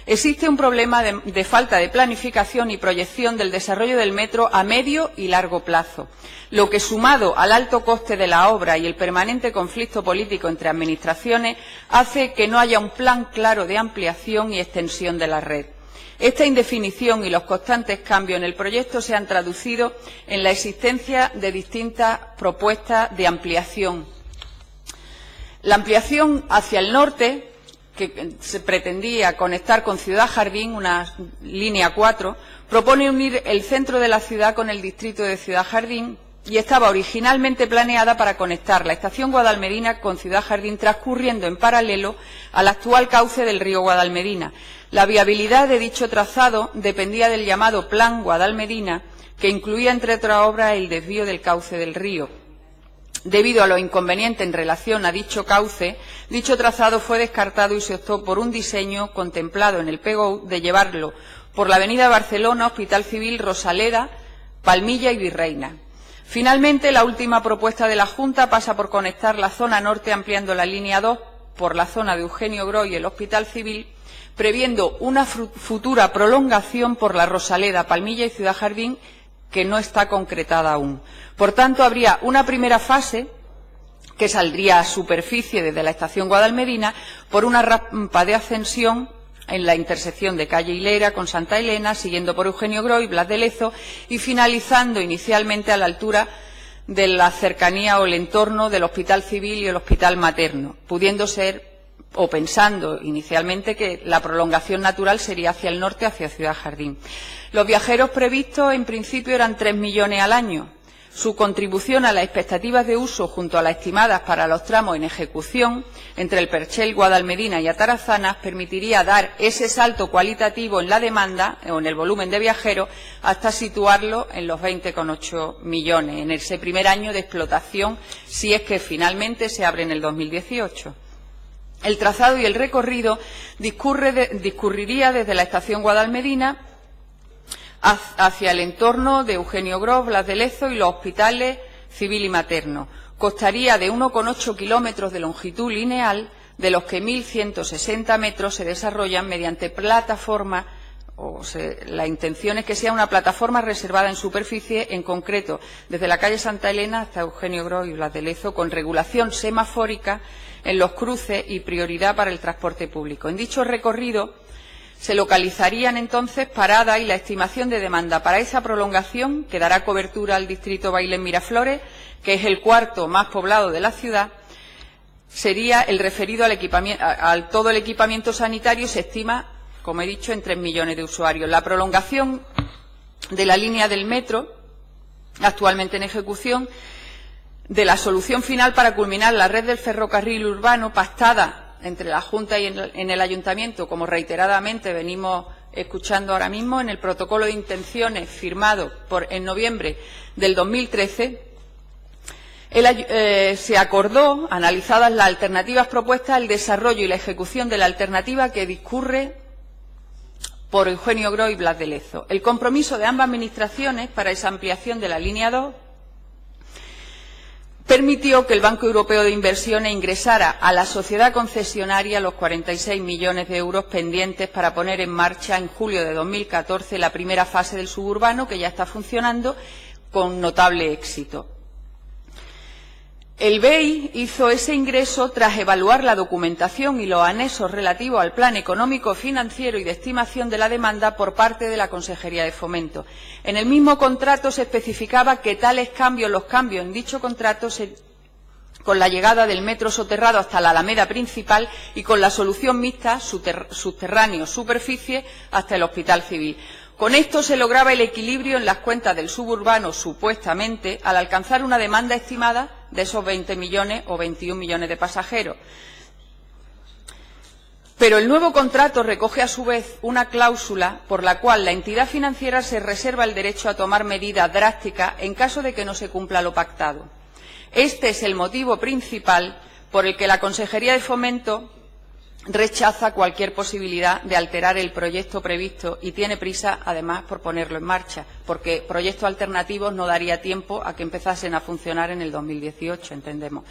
Existe un problema de falta de planificación y proyección del desarrollo del metro a medio y largo plazo, lo que, sumado al alto coste de la obra y el permanente conflicto político entre administraciones, hace que no haya un plan claro de ampliación y extensión de la red. Esta indefinición y los constantes cambios en el proyecto se han traducido en la existencia de distintas propuestas de ampliación. La ampliación hacia el norte, que se pretendía conectar con Ciudad Jardín, una línea 4, propone unir el centro de la ciudad con el distrito de Ciudad Jardín y estaba originalmente planeada para conectar la estación Guadalmedina con Ciudad Jardín, transcurriendo en paralelo al actual cauce del río Guadalmedina. La viabilidad de dicho trazado dependía del llamado Plan Guadalmedina, que incluía, entre otras obras, el desvío del cauce del río. Debido a los inconvenientes en relación a dicho cauce, dicho trazado fue descartado y se optó por un diseño contemplado en el PGO de llevarlo por la avenida Barcelona, Hospital Civil, Rosaleda, Palmilla y Virreina. Finalmente, la última propuesta de la Junta pasa por conectar la zona norte ampliando la línea 2 por la zona de Eugenio Gros y el Hospital Civil, previendo una futura prolongación por la Rosaleda, Palmilla y Ciudad Jardín, que no está concretada aún. Por tanto, habría una primera fase que saldría a superficie desde la estación Guadalmedina por una rampa de ascensión en la intersección de calle Hilera con Santa Elena, siguiendo por Eugenio Gros y Blas de Lezo y finalizando inicialmente a la altura de la cercanía o el entorno del Hospital Civil y el Hospital Materno, pudiendo ser o pensando inicialmente que la prolongación natural sería hacia el norte, hacia Ciudad Jardín. Los viajeros previstos en principio eran 3 millones al año. Su contribución a las expectativas de uso junto a las estimadas para los tramos en ejecución entre el Perchel, Guadalmedina y Atarazanas permitiría dar ese salto cualitativo en la demanda o en el volumen de viajeros hasta situarlo en los 20,8 millones en ese primer año de explotación, si es que finalmente se abre en el 2018. El trazado y el recorrido discurriría desde la estación Guadalmedina hacia el entorno de Eugenio Gros, Blas de Lezo y los hospitales Civil y Materno. Constaría de 1,8 kilómetros de longitud lineal, de los que 1.160 metros se desarrollan mediante plataforma, la intención es que sea una plataforma reservada en superficie, en concreto desde la calle Santa Elena hasta Eugenio Gros y Blas de Lezo, con regulación semafórica en los cruces y prioridad para el transporte público. En dicho recorrido se localizarían entonces paradas y la estimación de demanda para esa prolongación, que dará cobertura al distrito Bailén Miraflores, que es el cuarto más poblado de la ciudad, sería el referido al todo el equipamiento sanitario, se estima, como he dicho, en 3 millones de usuarios. La prolongación de la línea del metro, actualmente en ejecución, de la solución final para culminar la red del ferrocarril urbano pactada entre la Junta y en el Ayuntamiento, como reiteradamente venimos escuchando ahora mismo, en el protocolo de intenciones firmado en noviembre del 2013, se acordó, analizadas las alternativas propuestas, el desarrollo y la ejecución de la alternativa que discurre por Eugenio Gros y Blas de Lezo. El compromiso de ambas administraciones para esa ampliación de la línea 2 permitió que el Banco Europeo de Inversiones ingresara a la sociedad concesionaria los 46 millones de euros pendientes para poner en marcha en julio de 2014 la primera fase del suburbano, que ya está funcionando con notable éxito. El BEI hizo ese ingreso tras evaluar la documentación y los anexos relativos al plan económico, financiero y de estimación de la demanda por parte de la Consejería de Fomento. En el mismo contrato se especificaba que los cambios en dicho contrato con la llegada del metro soterrado hasta la Alameda principal y con la solución mixta subterráneo-superficie hasta el Hospital Civil. Con esto se lograba el equilibrio en las cuentas del suburbano, supuestamente, al alcanzar una demanda estimada de esos 20 millones o 21 millones de pasajeros. Pero el nuevo contrato recoge, a su vez, una cláusula por la cual la entidad financiera se reserva el derecho a tomar medidas drásticas en caso de que no se cumpla lo pactado. Este es el motivo principal por el que la Consejería de Fomento rechaza cualquier posibilidad de alterar el proyecto previsto y tiene prisa, además, por ponerlo en marcha, porque proyectos alternativos no daría tiempo a que empezasen a funcionar en el 2018, entendemos.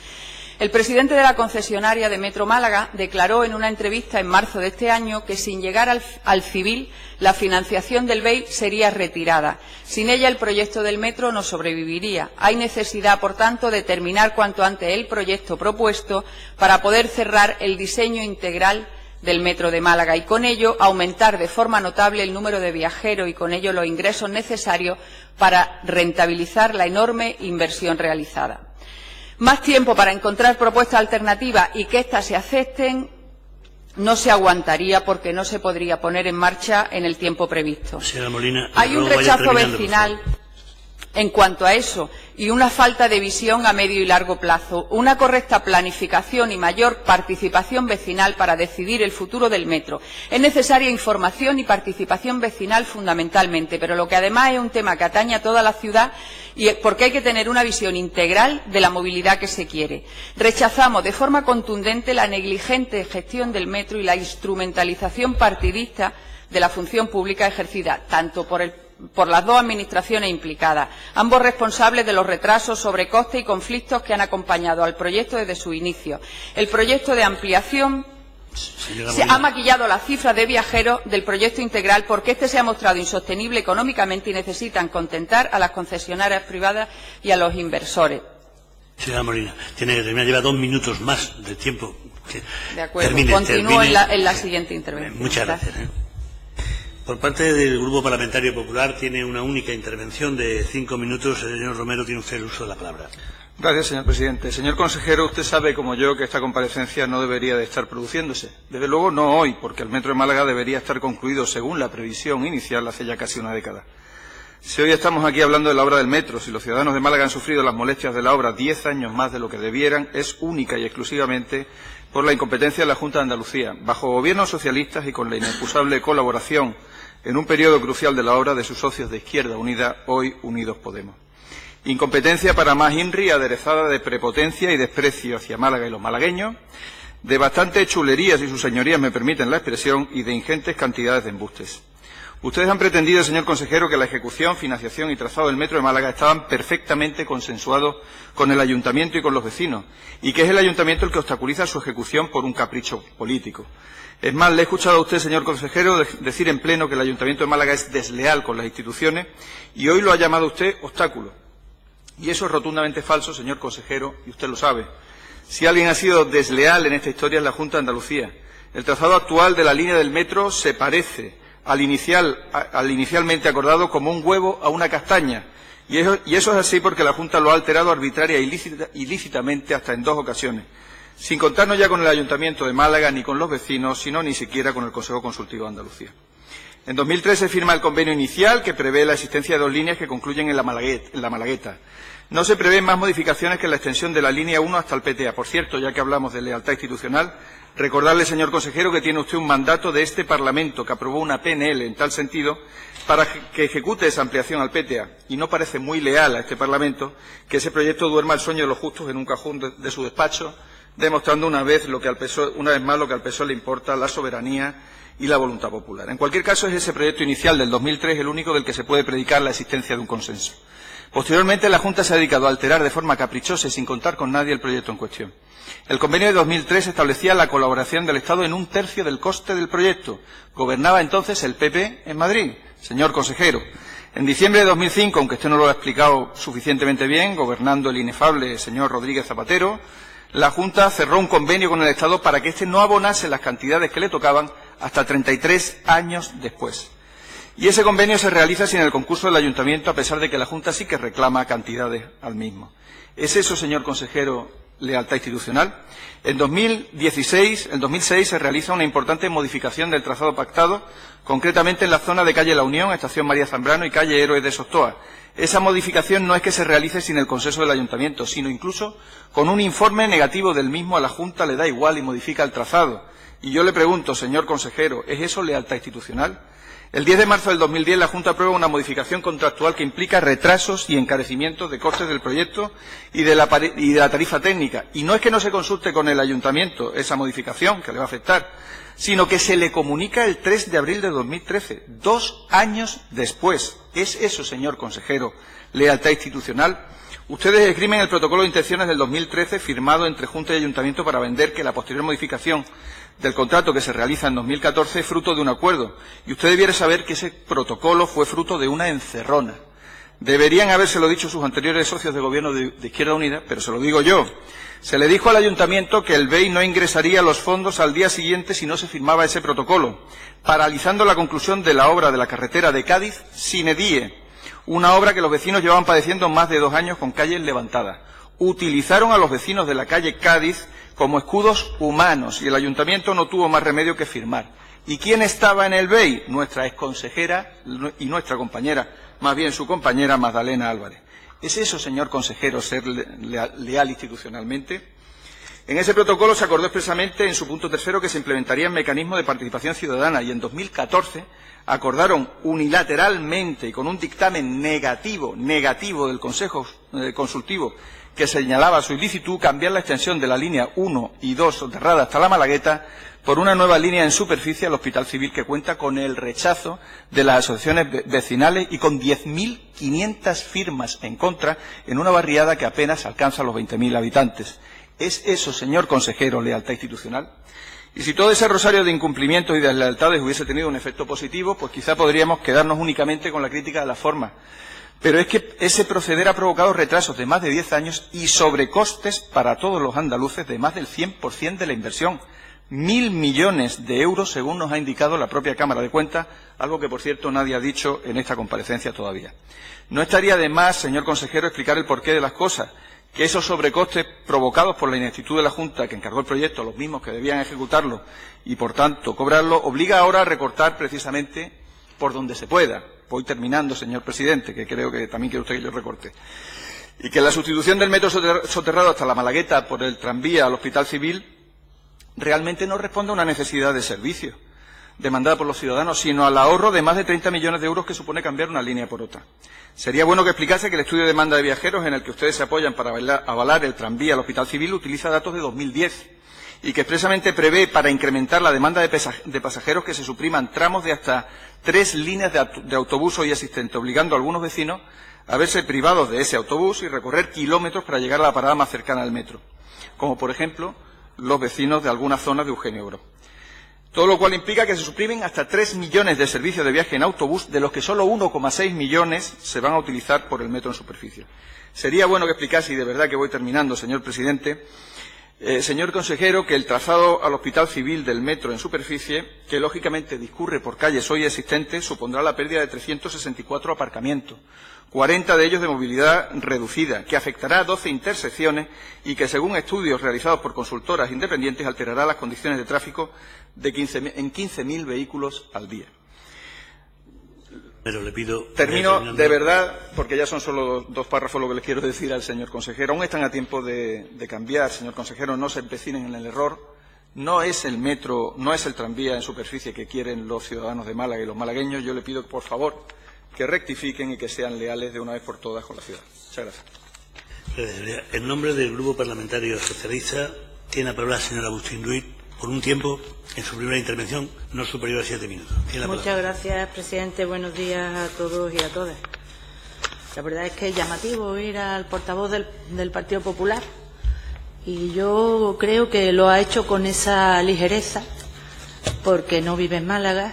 El presidente de la concesionaria de Metro Málaga declaró en una entrevista en marzo de este año que sin llegar al civil la financiación del BEI sería retirada. Sin ella el proyecto del metro no sobreviviría. Hay necesidad, por tanto, de terminar cuanto antes el proyecto propuesto para poder cerrar el diseño integral del metro de Málaga y con ello aumentar de forma notable el número de viajeros y con ello los ingresos necesarios para rentabilizar la enorme inversión realizada. Más tiempo para encontrar propuestas alternativas y que éstas se acepten no se aguantaría porque no se podría poner en marcha en el tiempo previsto. Señora Molina, hay un rechazo vecinal en cuanto a eso y una falta de visión a medio y largo plazo, una correcta planificación y mayor participación vecinal para decidir el futuro del metro. Es necesaria información y participación vecinal fundamentalmente, pero lo que además es un tema que atañe a toda la ciudad y porque hay que tener una visión integral de la movilidad que se quiere. Rechazamos de forma contundente la negligente gestión del metro y la instrumentalización partidista de la función pública ejercida tanto por las dos administraciones implicadas, ambos responsables de los retrasos, sobrecostes y conflictos que han acompañado al proyecto desde su inicio. El proyecto de ampliación se ha maquillado las cifras de viajeros del proyecto integral porque este se ha mostrado insostenible económicamente y necesitan contentar a las concesionarias privadas y a los inversores. Señora Molina, tiene que terminar, lleva 2 minutos más de tiempo. De acuerdo, continúo en la siguiente intervención. Muchas gracias. Por parte del Grupo Parlamentario Popular tiene una única intervención de 5 minutos. El señor Romero, tiene usted el uso de la palabra. Gracias, señor presidente. Señor consejero, usted sabe, como yo, que esta comparecencia no debería de estar produciéndose. Desde luego no hoy, porque el metro de Málaga debería estar concluido, según la previsión inicial, hace ya casi una década. Si hoy estamos aquí hablando de la obra del metro, si los ciudadanos de Málaga han sufrido las molestias de la obra 10 años más de lo que debieran, es única y exclusivamente por la incompetencia de la Junta de Andalucía, bajo gobiernos socialistas y con la inexcusable colaboración en un periodo crucial de la obra de sus socios de Izquierda Unida, hoy Unidos Podemos. Incompetencia para más INRI, aderezada de prepotencia y desprecio hacia Málaga y los malagueños, de bastantes chulerías, si sus señorías me permiten la expresión, y de ingentes cantidades de embustes. Ustedes han pretendido, señor consejero, que la ejecución, financiación y trazado del metro de Málaga estaban perfectamente consensuados con el ayuntamiento y con los vecinos, y que es el ayuntamiento el que obstaculiza su ejecución por un capricho político. Es más, le he escuchado a usted, señor consejero, decir en pleno que el Ayuntamiento de Málaga es desleal con las instituciones y hoy lo ha llamado usted obstáculo. Y eso es rotundamente falso, señor consejero, y usted lo sabe. Si alguien ha sido desleal en esta historia es la Junta de Andalucía. El trazado actual de la línea del metro se parece al inicialmente acordado como un huevo a una castaña. Y eso es así porque la Junta lo ha alterado arbitraria e ilícitamente hasta en 2 ocasiones, sin contarnos ya con el Ayuntamiento de Málaga ni con los vecinos, sino ni siquiera con el Consejo Consultivo de Andalucía. En 2003 se firma el convenio inicial que prevé la existencia de 2 líneas que concluyen en la Malagueta. No se prevén más modificaciones que la extensión de la línea 1 hasta el PTA. Por cierto, ya que hablamos de lealtad institucional, recordarle, señor consejero, que tiene usted un mandato de este Parlamento que aprobó una PNL en tal sentido para que ejecute esa ampliación al PTA. Y no parece muy leal a este Parlamento que ese proyecto duerma el sueño de los justos en un cajón de su despacho, demostrando una vez más lo que al PSOE le importa la soberanía y la voluntad popular. En cualquier caso, es ese proyecto inicial del 2003 el único del que se puede predicar la existencia de un consenso. Posteriormente, la Junta se ha dedicado a alterar de forma caprichosa y sin contar con nadie el proyecto en cuestión. El convenio de 2003 establecía la colaboración del Estado en 1/3 del coste del proyecto. Gobernaba entonces el PP en Madrid. Señor consejero, en diciembre de 2005, aunque usted no lo ha explicado suficientemente bien, gobernando el inefable señor Rodríguez Zapatero, la Junta cerró un convenio con el Estado para que éste no abonase las cantidades que le tocaban hasta 33 años después. Y ese convenio se realiza sin el concurso del Ayuntamiento, a pesar de que la Junta sí que reclama cantidades al mismo. ¿Es eso, señor consejero, lealtad institucional? En 2006 se realiza una importante modificación del trazado pactado, concretamente en la zona de calle La Unión, estación María Zambrano y calle Héroes de Sostoa. Esa modificación no es que se realice sin el consenso del Ayuntamiento, sino incluso con un informe negativo del mismo a la Junta le da igual y modifica el trazado. Y yo le pregunto, señor consejero, ¿es eso lealtad institucional? El 10 de marzo del 2010 la Junta aprueba una modificación contractual que implica retrasos y encarecimientos de costes del proyecto y de la tarifa técnica. Y no es que no se consulte con el Ayuntamiento esa modificación, que le va a afectar, sino que se le comunica el 3 de abril de 2013, 2 años después. ¿Es eso, señor consejero, lealtad institucional? Ustedes esgrimen el protocolo de intenciones del 2013 firmado entre Junta y Ayuntamiento para vender que la posterior modificación del contrato que se realiza en 2014 es fruto de un acuerdo. Y usted debiera saber que ese protocolo fue fruto de una encerrona. Deberían habérselo dicho sus anteriores socios de gobierno de Izquierda Unida, pero se lo digo yo. Se le dijo al Ayuntamiento que el BEI no ingresaría los fondos al día siguiente si no se firmaba ese protocolo, paralizando la conclusión de la obra de la carretera de Cádiz sine die, una obra que los vecinos llevaban padeciendo más de 2 años con calles levantadas. Utilizaron a los vecinos de la calle Cádiz como escudos humanos y el Ayuntamiento no tuvo más remedio que firmar. ¿Y quién estaba en el BEI? Nuestra exconsejera y nuestra compañera, más bien su compañera Magdalena Álvarez. ¿Es eso, señor consejero, ser leal institucionalmente? En ese protocolo se acordó expresamente en su punto 3 que se implementarían mecanismos de participación ciudadana y en 2014 acordaron unilateralmente y con un dictamen negativo del Consejo Consultivo que señalaba su ilicitud cambiar la extensión de la línea 1 y 2 soterrada hasta la Malagueta por una nueva línea en superficie al Hospital Civil que cuenta con el rechazo de las asociaciones vecinales y con 10.500 firmas en contra en una barriada que apenas alcanza los 20.000 habitantes. ¿Es eso, señor consejero, lealtad institucional? Y si todo ese rosario de incumplimientos y deslealtades hubiese tenido un efecto positivo, pues quizá podríamos quedarnos únicamente con la crítica de la forma. Pero es que ese proceder ha provocado retrasos de más de 10 años y sobrecostes para todos los andaluces de más del 100% de la inversión. 1.000 millones de euros, según nos ha indicado la propia Cámara de Cuentas, algo que, por cierto, nadie ha dicho en esta comparecencia todavía. No estaría de más, señor consejero, explicar el porqué de las cosas, que esos sobrecostes provocados por la ineptitud de la Junta que encargó el proyecto, los mismos que debían ejecutarlo y, por tanto, cobrarlo, obliga ahora a recortar precisamente por donde se pueda. Voy terminando, señor presidente, que creo que también quiere usted que yo recorte. Y que la sustitución del metro soterrado hasta la Malagueta por el tranvía al Hospital Civil realmente no responde a una necesidad de servicio demandada por los ciudadanos, sino al ahorro de más de 30 millones de euros que supone cambiar una línea por otra. Sería bueno que explicase que el estudio de demanda de viajeros en el que ustedes se apoyan para avalar el tranvía al Hospital Civil utiliza datos de 2010 y que expresamente prevé para incrementar la demanda de pasajeros que se supriman tramos de hasta 3 líneas de autobús hoy existentes, obligando a algunos vecinos a verse privados de ese autobús y recorrer kilómetros para llegar a la parada más cercana al metro, como por ejemplo los vecinos de algunas zonas de Eugenio Bro. Todo lo cual implica que se suprimen hasta 3 millones de servicios de viaje en autobús, de los que solo 1,6 millones se van a utilizar por el metro en superficie. Sería bueno que explicase, y de verdad que voy terminando, señor presidente, Señor consejero, que el trazado al Hospital Civil del metro en superficie, que lógicamente discurre por calles hoy existentes, supondrá la pérdida de 364 aparcamientos, 40 de ellos de movilidad reducida, que afectará a 12 intersecciones y que, según estudios realizados por consultoras independientes, alterará las condiciones de tráfico en 15.000 vehículos al día. Pero le pido... Termino de verdad, porque ya son solo dos párrafos lo que les quiero decir al señor consejero. Aún están a tiempo de cambiar, señor consejero, no se empecinen en el error. No es el metro, no es el tranvía en superficie que quieren los ciudadanos de Málaga y los malagueños. Yo le pido, por favor, que rectifiquen y que sean leales de una vez por todas con la ciudad. Muchas gracias. En nombre del Grupo Parlamentario Socialista, tiene la palabra la señora Agustín Ruiz, por un tiempo, en su primera intervención, no superior a 7 minutos. Muchas gracias, presidente. Buenos días a todos y a todas. La verdad es que es llamativo oír al portavoz del Partido Popular, y yo creo que lo ha hecho con esa ligereza porque no vive en Málaga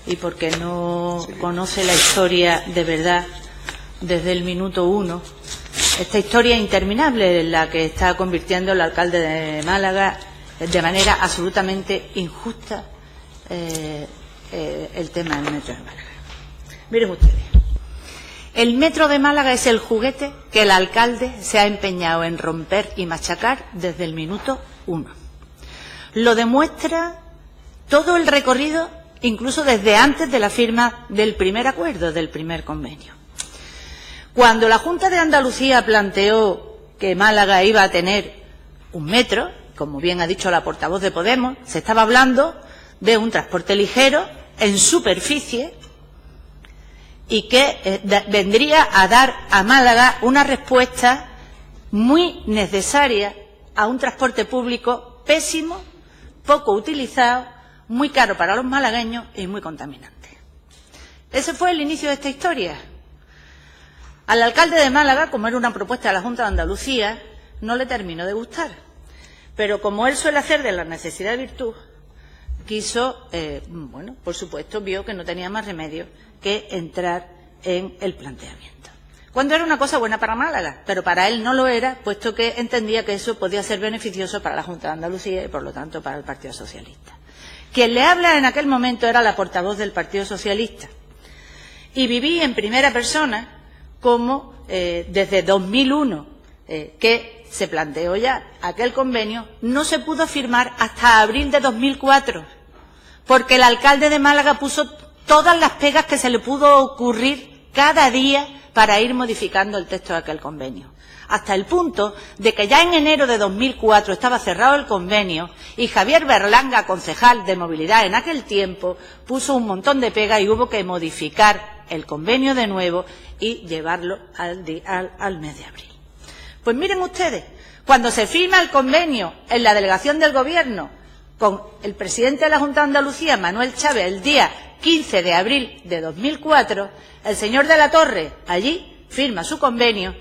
y porque no conoce la historia de verdad desde el minuto uno. Esta historia interminable en la que está convirtiendo el alcalde de Málaga de manera absolutamente injusta el tema del metro de Málaga. Miren ustedes, el metro de Málaga es el juguete que el alcalde se ha empeñado en romper y machacar desde el minuto uno. Lo demuestra todo el recorrido, incluso desde antes de la firma del primer acuerdo, del primer convenio. Cuando la Junta de Andalucía planteó que Málaga iba a tener un metro, como bien ha dicho la portavoz de Podemos, se estaba hablando de un transporte ligero en superficie y que vendría a dar a Málaga una respuesta muy necesaria a un transporte público pésimo, poco utilizado, muy caro para los malagueños y muy contaminante. Ese fue el inicio de esta historia. Al alcalde de Málaga, como era una propuesta de la Junta de Andalucía, no le terminó de gustar. Pero como él suele hacer de la necesidad de virtud, quiso, por supuesto, vio que no tenía más remedio que entrar en el planteamiento. Cuando era una cosa buena para Málaga, pero para él no lo era, puesto que entendía que eso podía ser beneficioso para la Junta de Andalucía y, por lo tanto, para el Partido Socialista. Quien le habla en aquel momento era la portavoz del Partido Socialista. Y viví en primera persona cómo, desde 2001, que se planteó ya aquel convenio, no se pudo firmar hasta abril de 2004, porque el alcalde de Málaga puso todas las pegas que se le pudo ocurrir cada día para ir modificando el texto de aquel convenio, hasta el punto de que ya en enero de 2004 estaba cerrado el convenio y Javier Berlanga, concejal de movilidad en aquel tiempo, puso un montón de pegas y hubo que modificar el convenio de nuevo y llevarlo al mes de abril. Pues miren ustedes, cuando se firma el convenio en la delegación del Gobierno con el presidente de la Junta de Andalucía, Manuel Chávez, el día 15 de abril de 2004, el señor de la Torre allí firma su convenio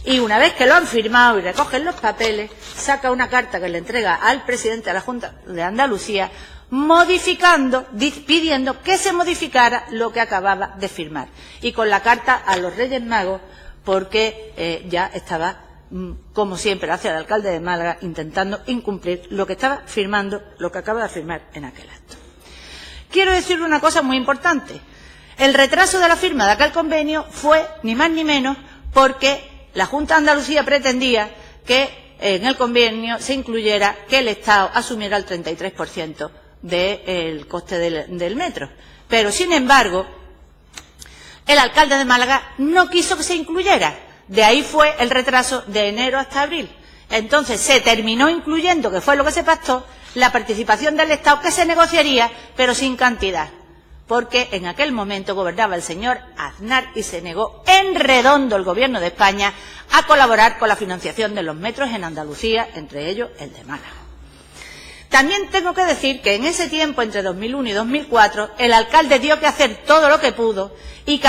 y una vez que lo han firmado y recogen los papeles, saca una carta que le entrega al presidente de la Junta de Andalucía modificando, pidiendo que se modificara lo que acababa de firmar. Y con la carta a los Reyes Magos, porque ya estaba, como siempre hace el alcalde de Málaga, intentando incumplir lo que estaba firmando, lo que acaba de firmar en aquel acto. Quiero decir una cosa muy importante. El retraso de la firma de aquel convenio fue, ni más ni menos, porque la Junta de Andalucía pretendía que en el convenio se incluyera que el Estado asumiera el 33% del coste del metro. Pero, sin embargo, el alcalde de Málaga no quiso que se incluyera. De ahí fue el retraso de enero hasta abril. Entonces se terminó incluyendo, que fue lo que se pactó, la participación del Estado, que se negociaría, pero sin cantidad, porque en aquel momento gobernaba el señor Aznar y se negó en redondo el Gobierno de España a colaborar con la financiación de los metros en Andalucía, entre ellos el de Málaga. También tengo que decir que en ese tiempo, entre 2001 y 2004, el alcalde dio que hacer todo lo que pudo y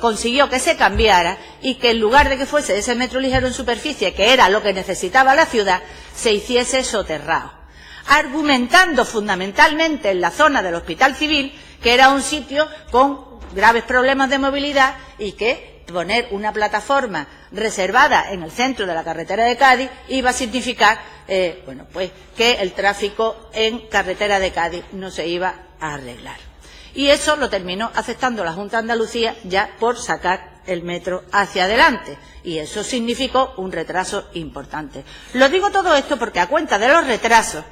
consiguió que se cambiara y que en lugar de que fuese ese metro ligero en superficie, que era lo que necesitaba la ciudad, se hiciese soterrado, argumentando fundamentalmente en la zona del Hospital Civil, que era un sitio con graves problemas de movilidad y que poner una plataforma reservada en el centro de la carretera de Cádiz iba a significar que el tráfico en carretera de Cádiz no se iba a arreglar. Y eso lo terminó aceptando la Junta de Andalucía ya por sacar el metro hacia adelante, y eso significó un retraso importante. Lo digo todo esto porque a cuenta de los retrasos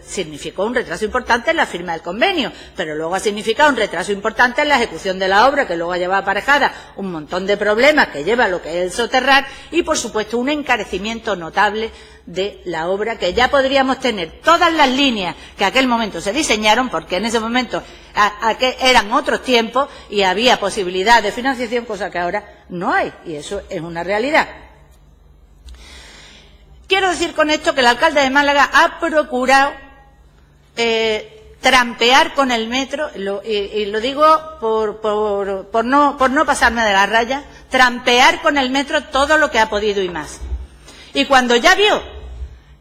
significó un retraso importante en la firma del convenio, pero luego ha significado un retraso importante en la ejecución de la obra, que luego ha llevado aparejada un montón de problemas que lleva lo que es el soterrar y, por supuesto, un encarecimiento notable de la obra, que ya podríamos tener todas las líneas que en aquel momento se diseñaron, porque en ese momento eran otros tiempos y había posibilidad de financiación, cosa que ahora no hay, y eso es una realidad. Quiero decir con esto que el alcalde de Málaga ha procurado trampear con el metro, y lo digo por no pasarme de la raya, trampear con el metro todo lo que ha podido y más. Y cuando ya vio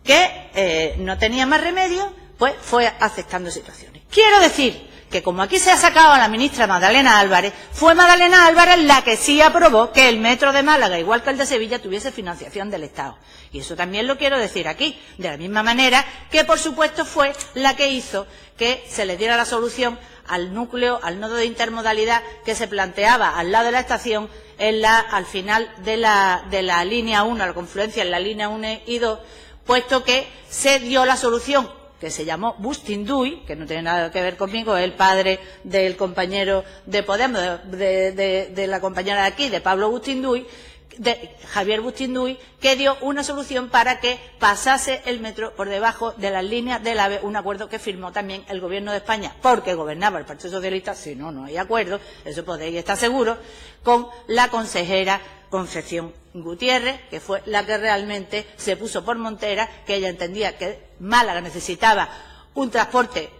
que no tenía más remedio, pues fue aceptando situaciones. Quiero decir que, como aquí se ha sacado a la ministra Magdalena Álvarez, fue Magdalena Álvarez la que sí aprobó que el metro de Málaga, igual que el de Sevilla, tuviese financiación del Estado. Y eso también lo quiero decir aquí, de la misma manera que, por supuesto, fue la que hizo que se le diera la solución al núcleo, al nodo de intermodalidad que se planteaba al lado de la estación, al final de la línea 1, la confluencia en la línea 1 y 2, puesto que se dio la solución que se llamó Bustinduy, que no tiene nada que ver conmigo, es el padre del compañero de Podemos, de la compañera de aquí, de Pablo Bustinduy, de Javier Bustinduy, que dio una solución para que pasase el metro por debajo de las líneas del AVE, un acuerdo que firmó también el Gobierno de España, porque gobernaba el Partido Socialista, si no, no hay acuerdo, eso podéis estar seguros, con la consejera Concepción Gutiérrez, que fue la que realmente se puso por montera, que ella entendía que Málaga necesitaba un transporte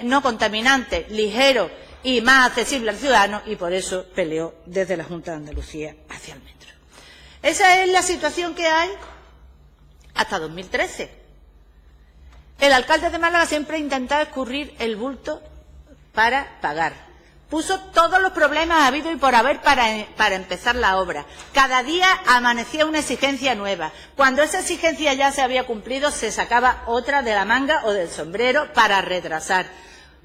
no contaminante, ligero y más accesible al ciudadano, y por eso peleó desde la Junta de Andalucía hacia el metro. Esa es la situación que hay hasta 2013. El alcalde de Málaga siempre ha intentado escurrir el bulto para pagar. Puso todos los problemas habidos y por haber para empezar la obra. Cada día amanecía una exigencia nueva. Cuando esa exigencia ya se había cumplido, se sacaba otra de la manga o del sombrero para retrasar.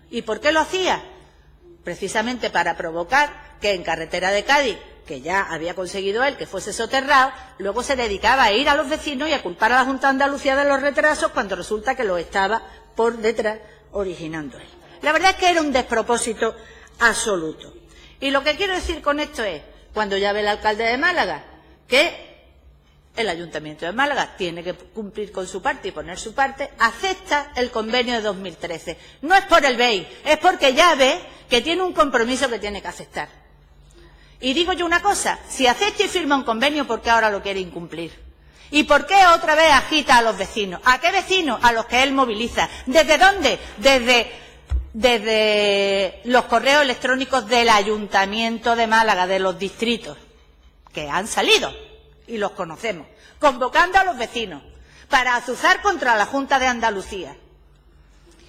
¿Y por qué lo hacía? Precisamente para provocar que en carretera de Cádiz, que ya había conseguido él que fuese soterrado, luego se dedicaba a ir a los vecinos y a culpar a la Junta de Andalucía de los retrasos, cuando resulta que lo estaba por detrás originando él. La verdad es que era un despropósito absoluto. Y lo que quiero decir con esto es, cuando ya ve el alcalde de Málaga que el Ayuntamiento de Málaga tiene que cumplir con su parte y poner su parte, acepta el convenio de 2013. No es por el BEI, es porque ya ve que tiene un compromiso que tiene que aceptar. Y digo yo una cosa, si acepta y firma un convenio, ¿por qué ahora lo quiere incumplir? ¿Y por qué otra vez agita a los vecinos? ¿A qué vecinos? A los que él moviliza. ¿Desde dónde? Desde los correos electrónicos del Ayuntamiento de Málaga, de los distritos, que han salido, y los conocemos, convocando a los vecinos para azuzar contra la Junta de Andalucía.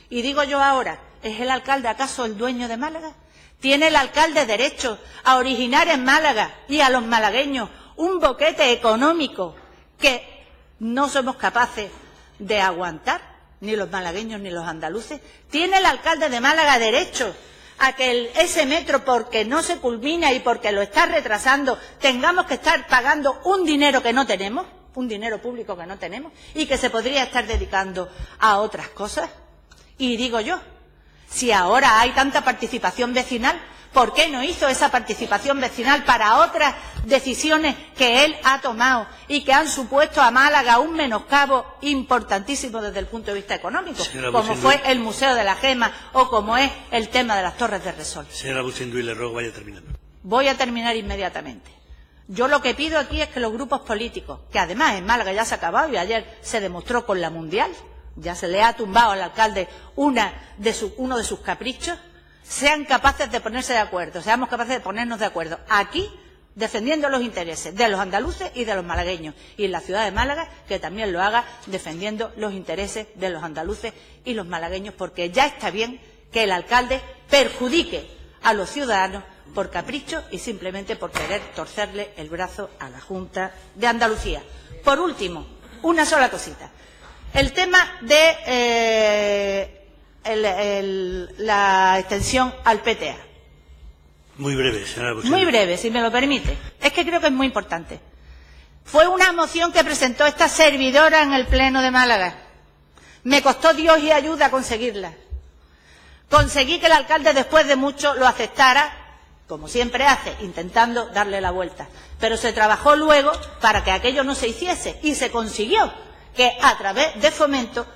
Y digo yo ahora, ¿es el alcalde acaso el dueño de Málaga? ¿Tiene el alcalde derecho a originar en Málaga y a los malagueños un boquete económico que no somos capaces de aguantar, ni los malagueños ni los andaluces? ¿Tiene el alcalde de Málaga derecho a que ese metro, porque no se culmina y porque lo está retrasando, tengamos que estar pagando un dinero que no tenemos, un dinero público que no tenemos, y que se podría estar dedicando a otras cosas? Y digo yo, si ahora hay tanta participación vecinal, ¿por qué no hizo esa participación vecinal para otras decisiones que él ha tomado y que han supuesto a Málaga un menoscabo importantísimo desde el punto de vista económico, como fue el Museo de la Gema o como es el tema de las Torres de Resol? Señora Bustinduy, le ruego vaya terminando. Voy a terminar inmediatamente. Yo lo que pido aquí es que los grupos políticos, que además en Málaga ya se ha acabado y ayer se demostró con la Mundial, ya se le ha tumbado al alcalde uno de sus caprichos, sean capaces de ponerse de acuerdo, seamos capaces de ponernos de acuerdo aquí, defendiendo los intereses de los andaluces y de los malagueños, y en la ciudad de Málaga que también lo haga defendiendo los intereses de los andaluces y los malagueños, porque ya está bien que el alcalde perjudique a los ciudadanos por capricho y simplemente por querer torcerle el brazo a la Junta de Andalucía. Por último, una sola cosita. El tema de la extensión al PTA. Muy breve, señora Buxeri. Muy breve, si me lo permite. Es que creo que es muy importante. Fue una moción que presentó esta servidora en el Pleno de Málaga. Me costó Dios y ayuda conseguirla. Conseguí que el alcalde, después de mucho, lo aceptara, como siempre hace, intentando darle la vuelta. Pero se trabajó luego para que aquello no se hiciese y se consiguió que a través de Fomento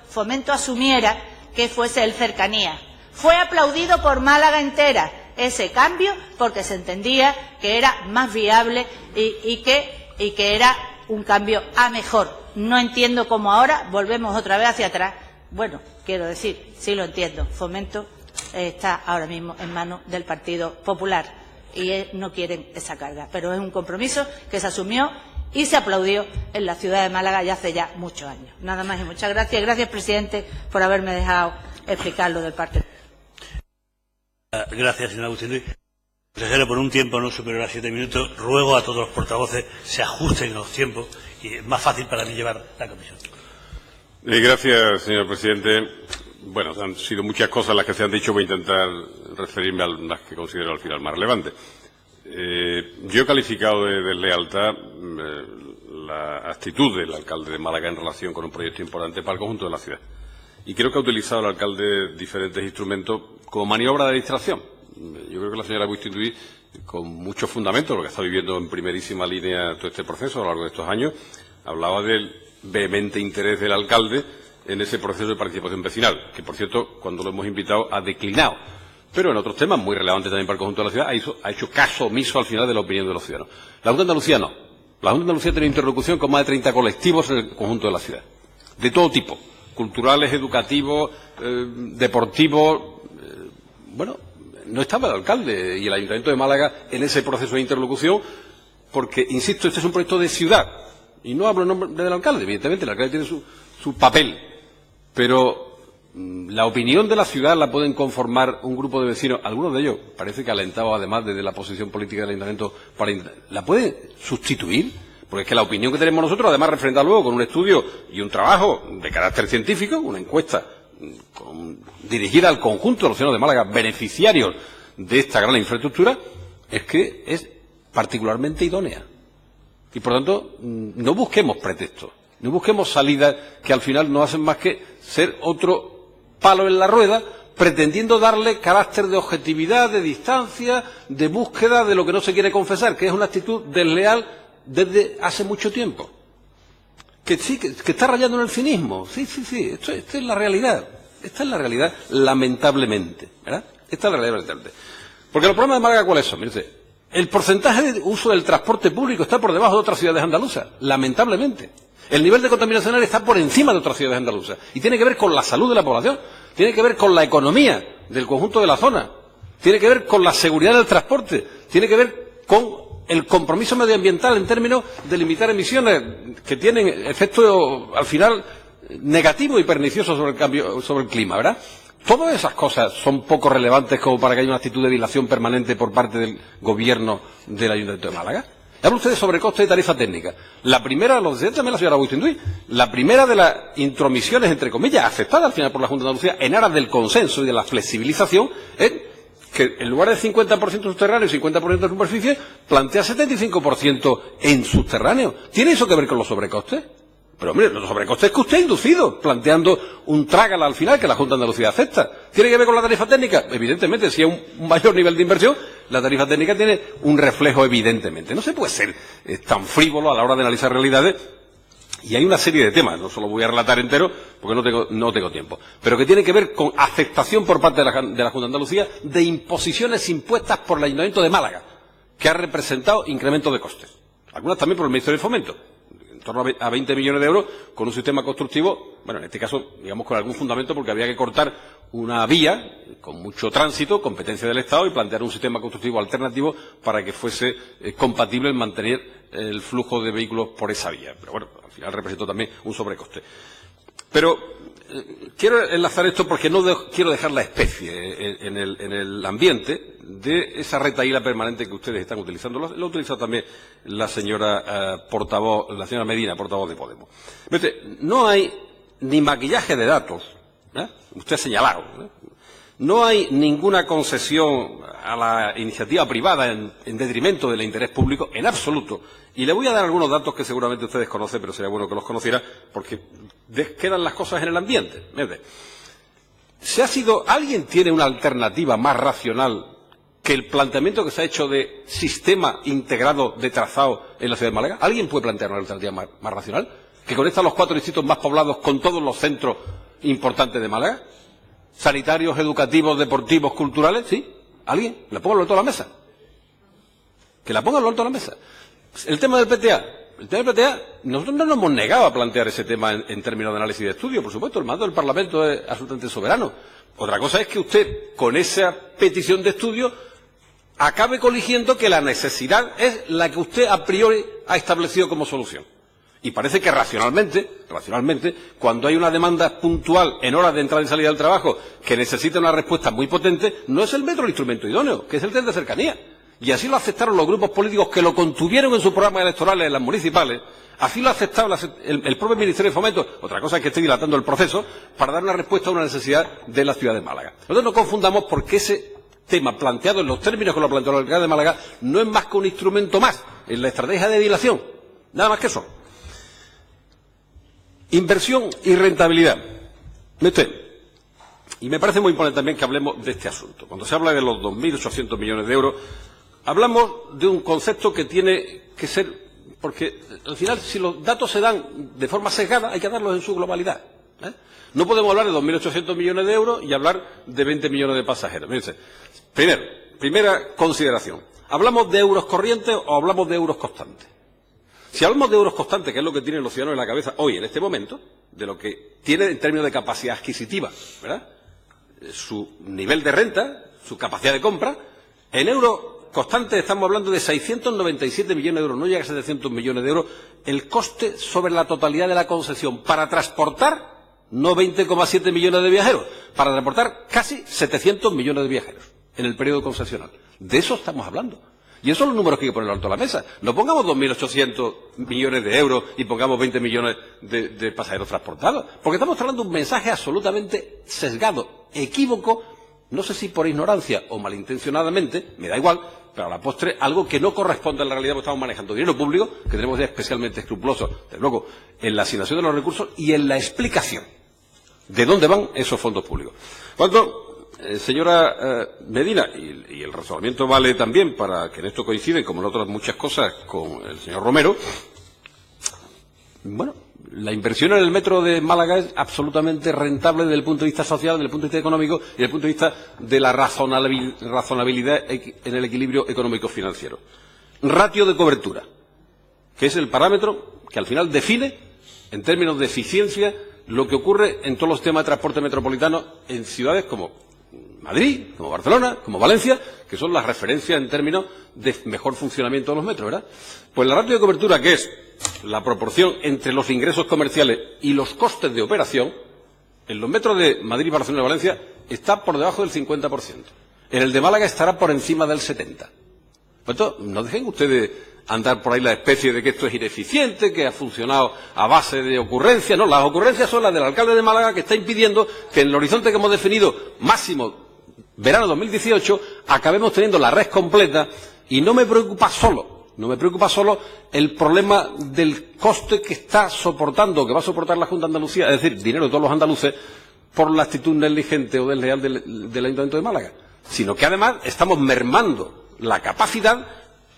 asumiera que fuese el cercanía. Fue aplaudido por Málaga entera ese cambio porque se entendía que era más viable y que era un cambio a mejor. No entiendo cómo ahora volvemos otra vez hacia atrás. Bueno, quiero decir, sí lo entiendo. Fomento está ahora mismo en manos del Partido Popular y no quieren esa carga. Pero es un compromiso que se asumió y se aplaudió en la ciudad de Málaga ya hace ya muchos años. Nada más y muchas gracias. Gracias, presidente, por haberme dejado explicar lo del partido. Gracias, señora Buxeri. Consejero, por un tiempo no superior a 7 minutos, ruego a todos los portavoces se ajusten los tiempos y es más fácil para mí llevar la comisión. Gracias, señor presidente. Bueno, han sido muchas cosas las que se han dicho. Voy a intentar referirme a las que considero al final más relevantes. Yo he calificado de deslealtad la actitud del alcalde de Málaga en relación con un proyecto importante para el conjunto de la ciudad. Y creo que ha utilizado el alcalde diferentes instrumentos como maniobra de distracción. Yo creo que la señora Buxeri, con mucho fundamento, lo que está viviendo en primerísima línea todo este proceso a lo largo de estos años, hablaba del vehemente interés del alcalde en ese proceso de participación vecinal, que, por cierto, cuando lo hemos invitado ha declinado. Pero en otros temas muy relevantes también para el conjunto de la ciudad ha hecho caso omiso al final de la opinión de los ciudadanos. La Junta de Andalucía no. La Junta de Andalucía tiene interlocución con más de 30 colectivos en el conjunto de la ciudad, de todo tipo, culturales, educativos, deportivos. Bueno, no estaba el alcalde y el Ayuntamiento de Málaga en ese proceso de interlocución porque, insisto, este es un proyecto de ciudad. Y no hablo en nombre del alcalde, evidentemente, el alcalde tiene su papel. Pero la opinión de la ciudad la pueden conformar un grupo de vecinos, algunos de ellos parece que alentados además desde la posición política del Ayuntamiento, ¿la pueden sustituir? Porque es que la opinión que tenemos nosotros, además refrendada luego con un estudio y un trabajo de carácter científico, una encuesta dirigida al conjunto de los ciudadanos de Málaga, beneficiarios de esta gran infraestructura, es que es particularmente idónea. Y por tanto, no busquemos pretextos, no busquemos salidas que al final no hacen más que ser otro palo en la rueda, pretendiendo darle carácter de objetividad, de distancia, de búsqueda de lo que no se quiere confesar, que es una actitud desleal desde hace mucho tiempo. Que sí, que está rayando en el cinismo. Sí, esto es la realidad. Esta es la realidad, lamentablemente, ¿verdad? Esta es la realidad, lamentablemente. Porque los problemas de Málaga, ¿cuáles son? Mire, el porcentaje de uso del transporte público está por debajo de otras ciudades andaluzas, lamentablemente. El nivel de contaminación aérea está por encima de otras ciudades andaluzas. Y tiene que ver con la salud de la población, tiene que ver con la economía del conjunto de la zona, tiene que ver con la seguridad del transporte, tiene que ver con el compromiso medioambiental en términos de limitar emisiones que tienen efecto al final negativo y pernicioso sobre el clima, ¿verdad? Todas esas cosas son poco relevantes como para que haya una actitud de dilación permanente por parte del gobierno del Ayuntamiento de Málaga. Habla usted de sobrecoste de tarifa técnica. La primera, lo decía también la señora Buxeri, la primera de las intromisiones, entre comillas, aceptada al final por la Junta de Andalucía en aras del consenso y de la flexibilización, es que en lugar de 50% subterráneo y 50% de superficie, plantea 75% en subterráneo. ¿Tiene eso que ver con los sobrecostes? Pero, hombre, los sobrecostes que usted ha inducido, planteando un trágala al final que la Junta de Andalucía acepta. ¿Tiene que ver con la tarifa técnica? Evidentemente, si hay un mayor nivel de inversión, la tarifa técnica tiene un reflejo evidentemente. No se puede ser tan frívolo a la hora de analizar realidades. Y hay una serie de temas, no se los voy a relatar entero porque no tengo tiempo, pero que tiene que ver con aceptación por parte de la Junta de Andalucía de imposiciones impuestas por el Ayuntamiento de Málaga, que ha representado incrementos de costes. Algunas también por el Ministerio de Fomento. En torno a 20 millones de euros con un sistema constructivo, bueno, en este caso, digamos, con algún fundamento, porque había que cortar una vía con mucho tránsito, competencia del Estado, y plantear un sistema constructivo alternativo para que fuese compatible en mantener el flujo de vehículos por esa vía. Pero bueno, al final representó también un sobrecoste. Pero quiero enlazar esto porque no quiero dejar la especie en el ambiente, de esa retahíla permanente que ustedes están utilizando. Lo ha utilizado también la señora portavoz, la señora Medina, portavoz de Podemos. No hay ni maquillaje de datos, usted ha señalado, no hay ninguna concesión a la iniciativa privada en detrimento del interés público, en absoluto. Y le voy a dar algunos datos que seguramente ustedes conocen, pero sería bueno que los conociera, porque quedan las cosas en el ambiente. ¿Alguien tiene una alternativa más racional que el planteamiento que se ha hecho de sistema integrado de trazado en la ciudad de Málaga? ¿Alguien puede plantear una alternativa más racional que conecta los 4 distritos más poblados con todos los centros importantes de Málaga? ¿Sanitarios, educativos, deportivos, culturales? ¿Sí? ¿Alguien? ¿Le pongo lo alto a la mesa? Que la ponga lo alto a la mesa. El tema del PTA. El tema del PTA, nosotros no nos hemos negado a plantear ese tema en términos de análisis y de estudio. Por supuesto, el mando del Parlamento es absolutamente soberano. Otra cosa es que usted, con esa petición de estudio, acabe coligiendo que la necesidad es la que usted a priori ha establecido como solución. Y parece que racionalmente, cuando hay una demanda puntual en horas de entrada y salida del trabajo que necesita una respuesta muy potente, no es el metro el instrumento idóneo, que es el tren de cercanía. Y así lo aceptaron los grupos políticos que lo contuvieron en sus programas electorales en las municipales, así lo aceptaba el propio Ministerio de Fomento. Otra cosa es que esté dilatando el proceso para dar una respuesta a una necesidad de la ciudad de Málaga. Nosotros no confundamos, porque ese tema planteado en los términos que lo planteó la alcalde de Málaga no es más que un instrumento más en la estrategia de dilación. Nada más que eso. Inversión y rentabilidad. Y me parece muy importante también que hablemos de este asunto. Cuando se habla de los 2.800 millones de euros, hablamos de un concepto que tiene que ser, porque al final, si los datos se dan de forma sesgada, hay que darlos en su globalidad. No podemos hablar de 2.800 millones de euros y hablar de 20 millones de pasajeros. Fíjense. Primera consideración. ¿Hablamos de euros corrientes o hablamos de euros constantes? Si hablamos de euros constantes, que es lo que tienen los ciudadanos en la cabeza hoy, en este momento, de lo que tiene en términos de capacidad adquisitiva, ¿verdad?, su nivel de renta, su capacidad de compra, en euros constantes estamos hablando de 697 millones de euros, no llega a 700 millones de euros, el coste sobre la totalidad de la concesión para transportar, no 20,7 millones de viajeros, para transportar casi 700 millones de viajeros en el periodo concesional. De eso estamos hablando. Y esos son los números que hay que poner alto a la mesa. No pongamos 2.800 millones de euros y pongamos 20 millones de pasajeros transportados. Porque estamos hablando de un mensaje absolutamente sesgado, equívoco, no sé si por ignorancia o malintencionadamente, me da igual, pero a la postre algo que no corresponde a la realidad, porque estamos manejando dinero público, que tenemos que ser especialmente escrupulosos, desde luego, en la asignación de los recursos y en la explicación de dónde van esos fondos públicos. Cuando señora Medina, y el razonamiento vale también para que en esto coinciden, como en otras muchas cosas, con el señor Romero, bueno, la inversión en el metro de Málaga es absolutamente rentable desde el punto de vista social, desde el punto de vista económico y desde el punto de vista de la razonabilidad en el equilibrio económico-financiero. Ratio de cobertura, que es el parámetro que al final define, en términos de eficiencia, lo que ocurre en todos los temas de transporte metropolitano en ciudades como Madrid, como Barcelona, como Valencia, que son las referencias en términos de mejor funcionamiento de los metros, ¿verdad? Pues la ratio de cobertura, que es la proporción entre los ingresos comerciales y los costes de operación, en los metros de Madrid, Barcelona y Valencia, está por debajo del 50%. En el de Málaga estará por encima del 70%. Por tanto, no dejen ustedes andar por ahí la especie de que esto es ineficiente, que ha funcionado a base de ocurrencias. No, las ocurrencias son las del alcalde de Málaga, que está impidiendo que en el horizonte que hemos definido, máximo verano 2018, acabemos teniendo la red completa. Y no me preocupa solo el problema del coste que está soportando, que va a soportar la Junta de Andalucía, es decir, dinero de todos los andaluces, por la actitud negligente o desleal del Ayuntamiento de Málaga, sino que además estamos mermando la capacidad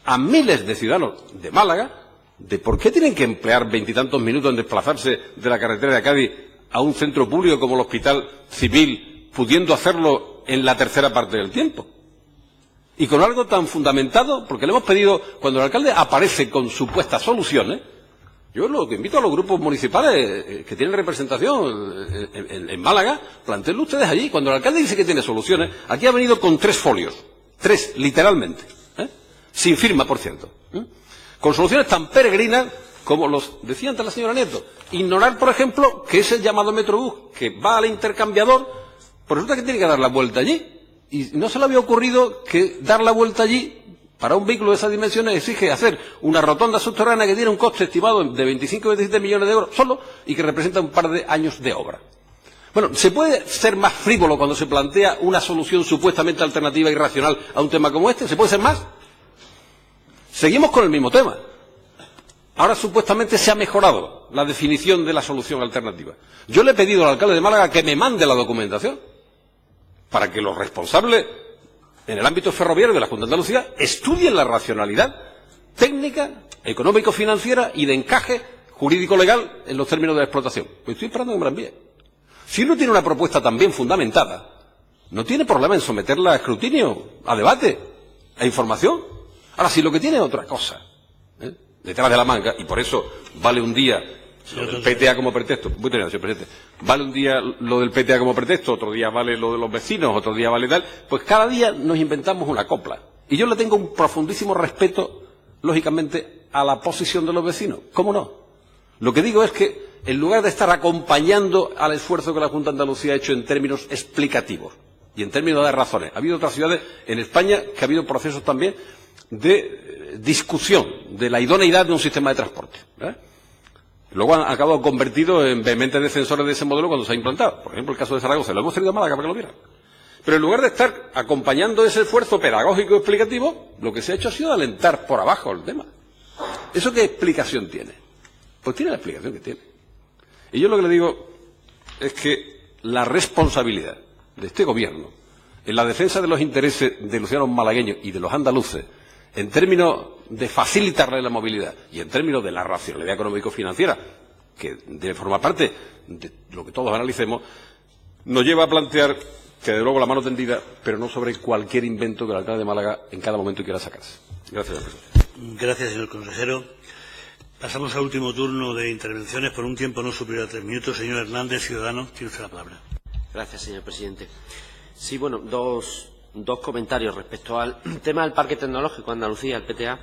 a miles de ciudadanos de Málaga de por qué tienen que emplear 20 y tantos minutos en desplazarse de la carretera de Cádiz a un centro público como el Hospital Civil, pudiendo hacerlo en la tercera parte del tiempo. Y con algo tan fundamentado, porque le hemos pedido, cuando el alcalde aparece con supuestas soluciones, yo lo que invito a los grupos municipales que tienen representación en Málaga, plantéenlo ustedes allí. Cuando el alcalde dice que tiene soluciones, aquí ha venido con 3 folios, 3 literalmente, sin firma, por cierto, con soluciones tan peregrinas como los decía antes la señora Nieto. Ignorar, por ejemplo, que ese llamado Metrobús que va al intercambiador, pues resulta que tiene que dar la vuelta allí. Y no se le había ocurrido que dar la vuelta allí, para un vehículo de esas dimensiones, exige hacer una rotonda subterránea que tiene un coste estimado de 25 o 27 millones de euros solo y que representa un par de años de obra. Bueno, ¿se puede ser más frívolo cuando se plantea una solución supuestamente alternativa y racional a un tema como este? ¿Se puede ser más? Seguimos con el mismo tema. Ahora supuestamente se ha mejorado la definición de la solución alternativa. Yo le he pedido al alcalde de Málaga que me mande la documentación para que los responsables en el ámbito ferroviario de la Junta de Andalucía estudien la racionalidad técnica, económico-financiera y de encaje jurídico-legal en los términos de la explotación. Pues estoy esperando que me la envíe. Si uno tiene una propuesta tan bien fundamentada, no tiene problema en someterla a escrutinio, a debate, a información. Ahora, si lo que tiene es otra cosa, detrás de la manga, y por eso vale un día lo del PTA como pretexto, muy bien, señor presidente, vale un día lo del PTA como pretexto, otro día vale lo de los vecinos, otro día vale tal, pues cada día nos inventamos una copla. Y yo le tengo un profundísimo respeto, lógicamente, a la posición de los vecinos. ¿Cómo no? Lo que digo es que, en lugar de estar acompañando al esfuerzo que la Junta de Andalucía ha hecho en términos explicativos y en términos de razones, ha habido otras ciudades en España que ha habido procesos también de discusión de la idoneidad de un sistema de transporte. Luego han acabado convertidos en vehementes defensores de ese modelo cuando se ha implantado. Por ejemplo, el caso de Zaragoza, lo hemos traído a Málaga para que lo vieran. Pero en lugar de estar acompañando ese esfuerzo pedagógico y explicativo, lo que se ha hecho ha sido alentar por abajo el tema. ¿Eso qué explicación tiene? Pues tiene la explicación que tiene. Y yo lo que le digo es que la responsabilidad de este gobierno en la defensa de los intereses de los ciudadanos malagueños y de los andaluces, en términos de facilitarle la movilidad y en términos de la racionalidad económico-financiera, que debe formar parte de lo que todos analicemos, nos lleva a plantear que, de luego, la mano tendida, pero no sobre cualquier invento que el alcalde de Málaga en cada momento quiera sacarse. Gracias, señor presidente. Gracias, señor consejero. Pasamos al último turno de intervenciones por un tiempo no superior a 3 minutos. Señor Hernández, Ciudadanos, tiene usted la palabra. Gracias, señor presidente. Sí, bueno, dos comentarios respecto al tema del Parque Tecnológico de Andalucía, el PTA.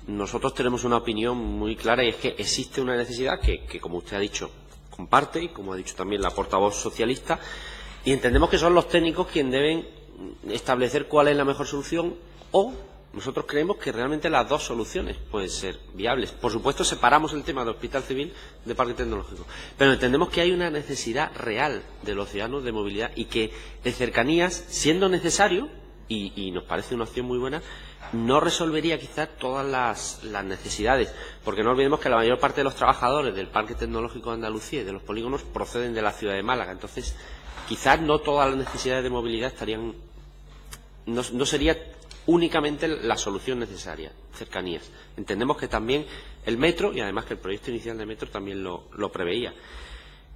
Nosotros tenemos una opinión muy clara y es que existe una necesidad que, como usted ha dicho, comparte y como ha dicho también la portavoz socialista, y entendemos que son los técnicos quienes deben establecer cuál es la mejor solución, o nosotros creemos que realmente las dos soluciones pueden ser viables. Por supuesto, separamos el tema de Hospital Civil de Parque Tecnológico, pero entendemos que hay una necesidad real de los ciudadanos de movilidad y que de cercanías, siendo necesario, y nos parece una opción muy buena, no resolvería quizás todas las necesidades, porque no olvidemos que la mayor parte de los trabajadores del Parque Tecnológico de Andalucía y de los polígonos proceden de la ciudad de Málaga. Entonces, quizás no todas las necesidades de movilidad estarían, no sería únicamente la solución necesaria, cercanías. Entendemos que también el metro, y además que el proyecto inicial de metro también lo preveía.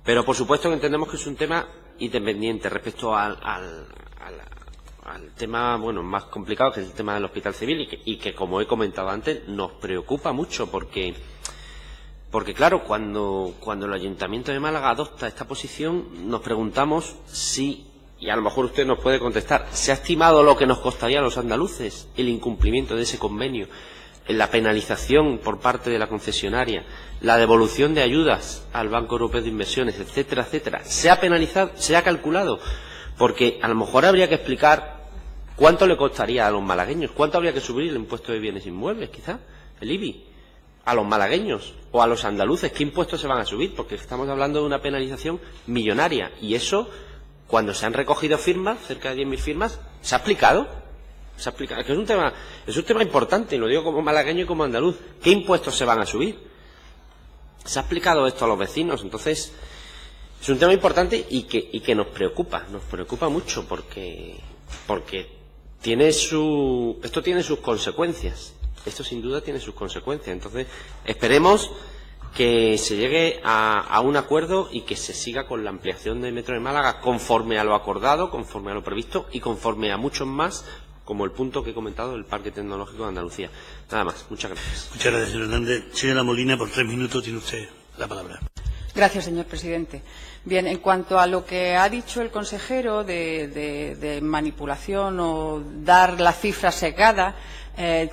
Pero por supuesto que entendemos que es un tema independiente respecto al tema más complicado, que es el tema del Hospital Civil, y que como he comentado antes, nos preocupa mucho porque claro, cuando el Ayuntamiento de Málaga adopta esta posición, nos preguntamos si, y a lo mejor usted nos puede contestar, ¿se ha estimado lo que nos costaría a los andaluces el incumplimiento de ese convenio, la penalización por parte de la concesionaria, la devolución de ayudas al Banco Europeo de Inversiones, etcétera, etcétera? ¿Se ha penalizado? ¿Se ha calculado? Porque a lo mejor habría que explicar cuánto le costaría a los malagueños, cuánto habría que subir el impuesto de bienes inmuebles, quizá, el IBI, a los malagueños o a los andaluces. ¿Qué impuestos se van a subir? Porque estamos hablando de una penalización millonaria, y eso, cuando se han recogido firmas, cerca de 10.000 firmas, ¿se ha explicado? ¿Se ha explicado? Es que es un tema importante, y lo digo como malagueño y como andaluz. ¿Qué impuestos se van a subir? ¿Se ha explicado esto a los vecinos? Entonces, es un tema importante y que nos preocupa mucho, porque esto tiene sus consecuencias. Esto sin duda tiene sus consecuencias. Entonces, esperemos que se llegue a un acuerdo y que se siga con la ampliación del Metro de Málaga conforme a lo acordado, conforme a lo previsto y conforme a muchos más, como el punto que he comentado del Parque Tecnológico de Andalucía. Nada más. Muchas gracias. Muchas gracias, señor Hernández. Señora Molina, por 3 minutos tiene usted la palabra. Gracias, señor presidente. Bien, en cuanto a lo que ha dicho el consejero de manipulación o dar la cifra sesgada,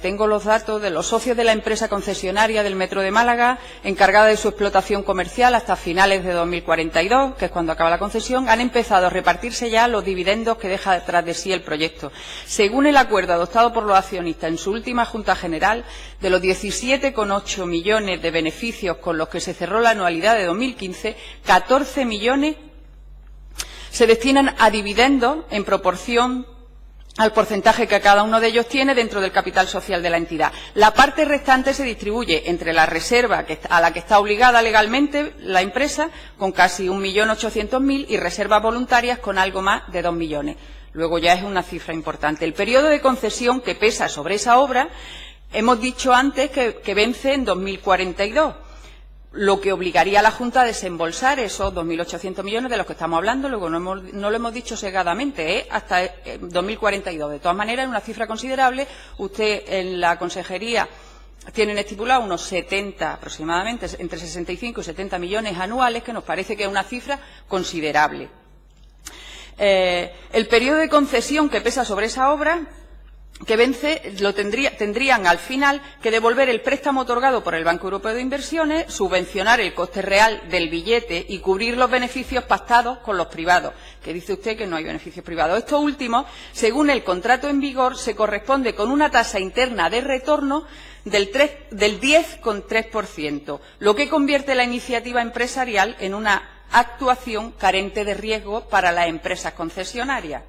Tengo los datos de los socios de la empresa concesionaria del Metro de Málaga, encargada de su explotación comercial hasta finales de 2042, que es cuando acaba la concesión. Han empezado a repartirse ya los dividendos que deja detrás de sí el proyecto. Según el acuerdo adoptado por los accionistas en su última Junta General, de los 17,8 millones de beneficios con los que se cerró la anualidad de 2015, 14 millones se destinan a dividendos en proporción al porcentaje que cada uno de ellos tiene dentro del capital social de la entidad. La parte restante se distribuye entre la reserva a la que está obligada legalmente la empresa, con casi 1.800.000, y reservas voluntarias con algo más de 2 millones. Luego ya es una cifra importante. El periodo de concesión que pesa sobre esa obra, hemos dicho antes que vence en 2042. Lo que obligaría a la Junta a desembolsar esos 2.800 millones de los que estamos hablando. Luego no lo hemos dicho segadamente, hasta 2042. De todas maneras, es una cifra considerable. Usted en la consejería tienen estipulado unos 70 aproximadamente, entre 65 y 70 millones anuales, que nos parece que es una cifra considerable. El periodo de concesión que pesa sobre esa obra que vence, tendrían al final que devolver el préstamo otorgado por el Banco Europeo de Inversiones, subvencionar el coste real del billete y cubrir los beneficios pactados con los privados, que dice usted que no hay beneficios privados. Esto último, según el contrato en vigor, se corresponde con una tasa interna de retorno del 10,3%, lo que convierte la iniciativa empresarial en una actuación carente de riesgo para las empresas concesionarias.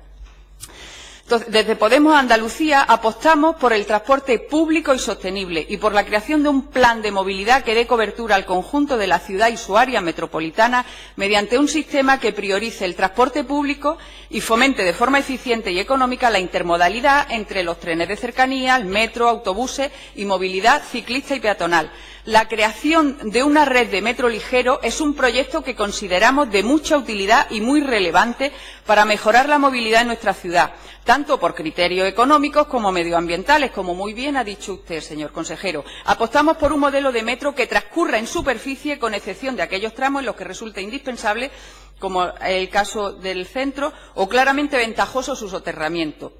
Entonces, desde Podemos Andalucía apostamos por el transporte público y sostenible y por la creación de un plan de movilidad que dé cobertura al conjunto de la ciudad y su área metropolitana mediante un sistema que priorice el transporte público y fomente de forma eficiente y económica la intermodalidad entre los trenes de cercanía, el metro, autobuses y movilidad ciclista y peatonal. La creación de una red de metro ligero es un proyecto que consideramos de mucha utilidad y muy relevante para mejorar la movilidad en nuestra ciudad, tanto por criterios económicos como medioambientales, como muy bien ha dicho usted, señor consejero. Apostamos por un modelo de metro que transcurra en superficie, con excepción de aquellos tramos en los que resulta indispensable, como el caso del centro, o claramente ventajoso su soterramiento.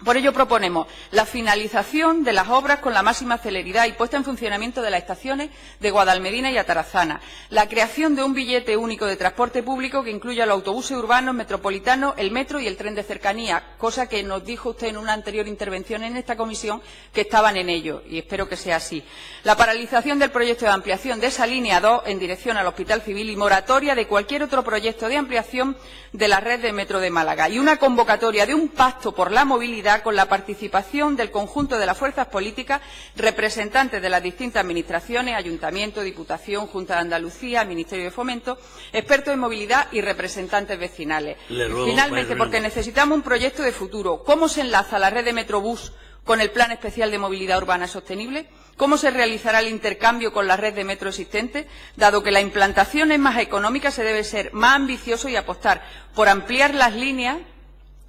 Por ello proponemos la finalización de las obras con la máxima celeridad y puesta en funcionamiento de las estaciones de Guadalmedina y Atarazana, la creación de un billete único de transporte público que incluya los autobuses urbanos, metropolitanos, el metro y el tren de cercanía, cosa que nos dijo usted en una anterior intervención en esta comisión que estaban en ello, y espero que sea así. La paralización del proyecto de ampliación de esa línea 2 en dirección al Hospital Civil y moratoria de cualquier otro proyecto de ampliación de la red de metro de Málaga, y una convocatoria de un pacto por la movilidad con la participación del conjunto de las fuerzas políticas, representantes de las distintas administraciones, Ayuntamiento, Diputación, Junta de Andalucía, Ministerio de Fomento, expertos en movilidad y representantes vecinales. Finalmente, porque necesitamos un proyecto de futuro. ¿Cómo se enlaza la red de Metrobús con el Plan Especial de Movilidad Urbana Sostenible? ¿Cómo se realizará el intercambio con la red de metro existente? Dado que la implantación es más económica, se debe ser más ambicioso y apostar por ampliar las líneas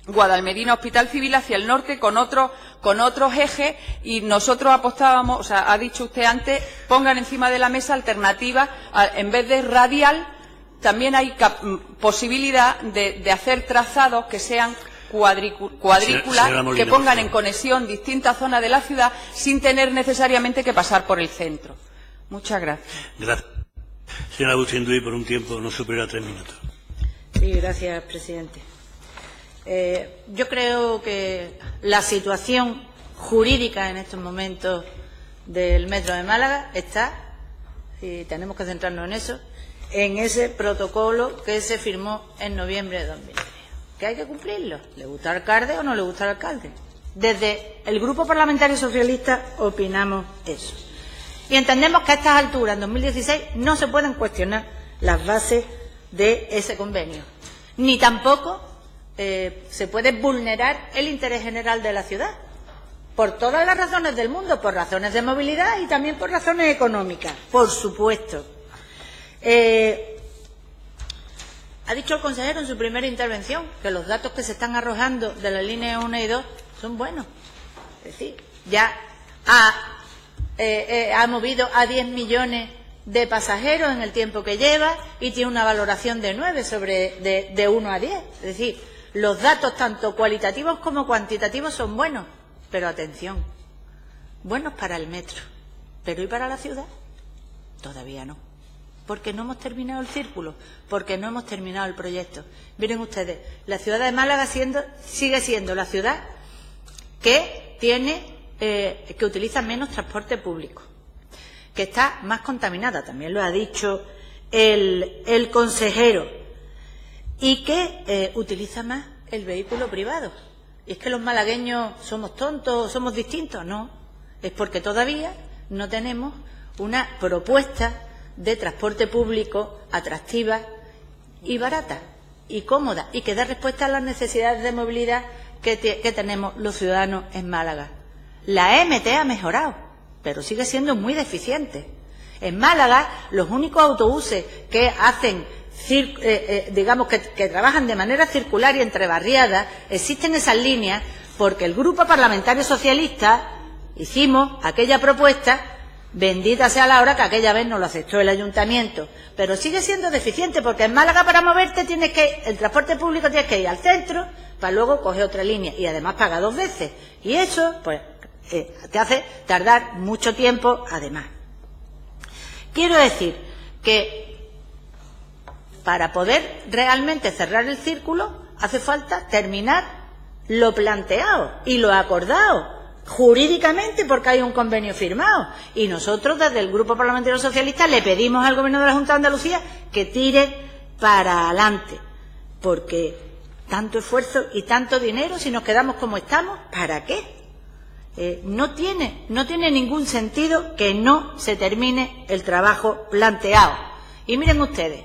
Guadalmedina Hospital Civil hacia el norte con otros ejes, y nosotros apostábamos, o sea, ha dicho usted antes, pongan encima de la mesa alternativas, en vez de radial, también hay posibilidad de hacer trazados que sean cuadrículas, que pongan en conexión distintas zonas de la ciudad sin tener necesariamente que pasar por el centro. Muchas gracias. Gracias. Señora Buxendui, por un tiempo no superior a 3 minutos. Sí, gracias, presidente. Yo creo que la situación jurídica en estos momentos del Metro de Málaga está, y tenemos que centrarnos en eso, en ese protocolo que se firmó en noviembre de 2003. Que hay que cumplirlo, le gusta al alcalde o no le gusta al alcalde. Desde el Grupo Parlamentario Socialista opinamos eso. Y entendemos que a estas alturas, en 2016, no se pueden cuestionar las bases de ese convenio, ni tampoco se puede vulnerar el interés general de la ciudad, por todas las razones del mundo, por razones de movilidad y también por razones económicas, por supuesto. Ha dicho el consejero en su primera intervención que los datos que se están arrojando de la línea 1 y 2 son buenos. Es decir, ya ha movido a 10 millones de pasajeros en el tiempo que lleva y tiene una valoración de 9 de 1 a 10. Es decir, los datos tanto cualitativos como cuantitativos son buenos, pero atención, buenos para el metro, pero ¿y para la ciudad? Todavía no, porque no hemos terminado el círculo, porque no hemos terminado el proyecto. Miren ustedes, la ciudad de Málaga sigue siendo la ciudad que que utiliza menos transporte público, que está más contaminada, también lo ha dicho el consejero, y que utiliza más el vehículo privado. ¿Y es que los malagueños somos tontos, somos distintos? No, es porque todavía no tenemos una propuesta de transporte público atractiva y barata y cómoda y que dé respuesta a las necesidades de movilidad que tenemos los ciudadanos en Málaga. La MT ha mejorado, pero sigue siendo muy deficiente. En Málaga, los únicos autobuses que hacen, digamos, que trabajan de manera circular y entre barriadas, existen esas líneas porque el Grupo Parlamentario Socialista hicimos aquella propuesta, bendita sea la hora que aquella vez no lo aceptó el Ayuntamiento, pero sigue siendo deficiente porque en Málaga para moverte el transporte público tienes que ir al centro para luego coger otra línea y además paga 2 veces y eso pues te hace tardar mucho tiempo además. Quiero decir que para poder realmente cerrar el círculo hace falta terminar lo planteado y lo acordado jurídicamente porque hay un convenio firmado y nosotros desde el Grupo Parlamentario Socialista le pedimos al Gobierno de la Junta de Andalucía que tire para adelante porque tanto esfuerzo y tanto dinero si nos quedamos como estamos, ¿para qué? No tiene ningún sentido que no se termine el trabajo planteado. Y miren ustedes,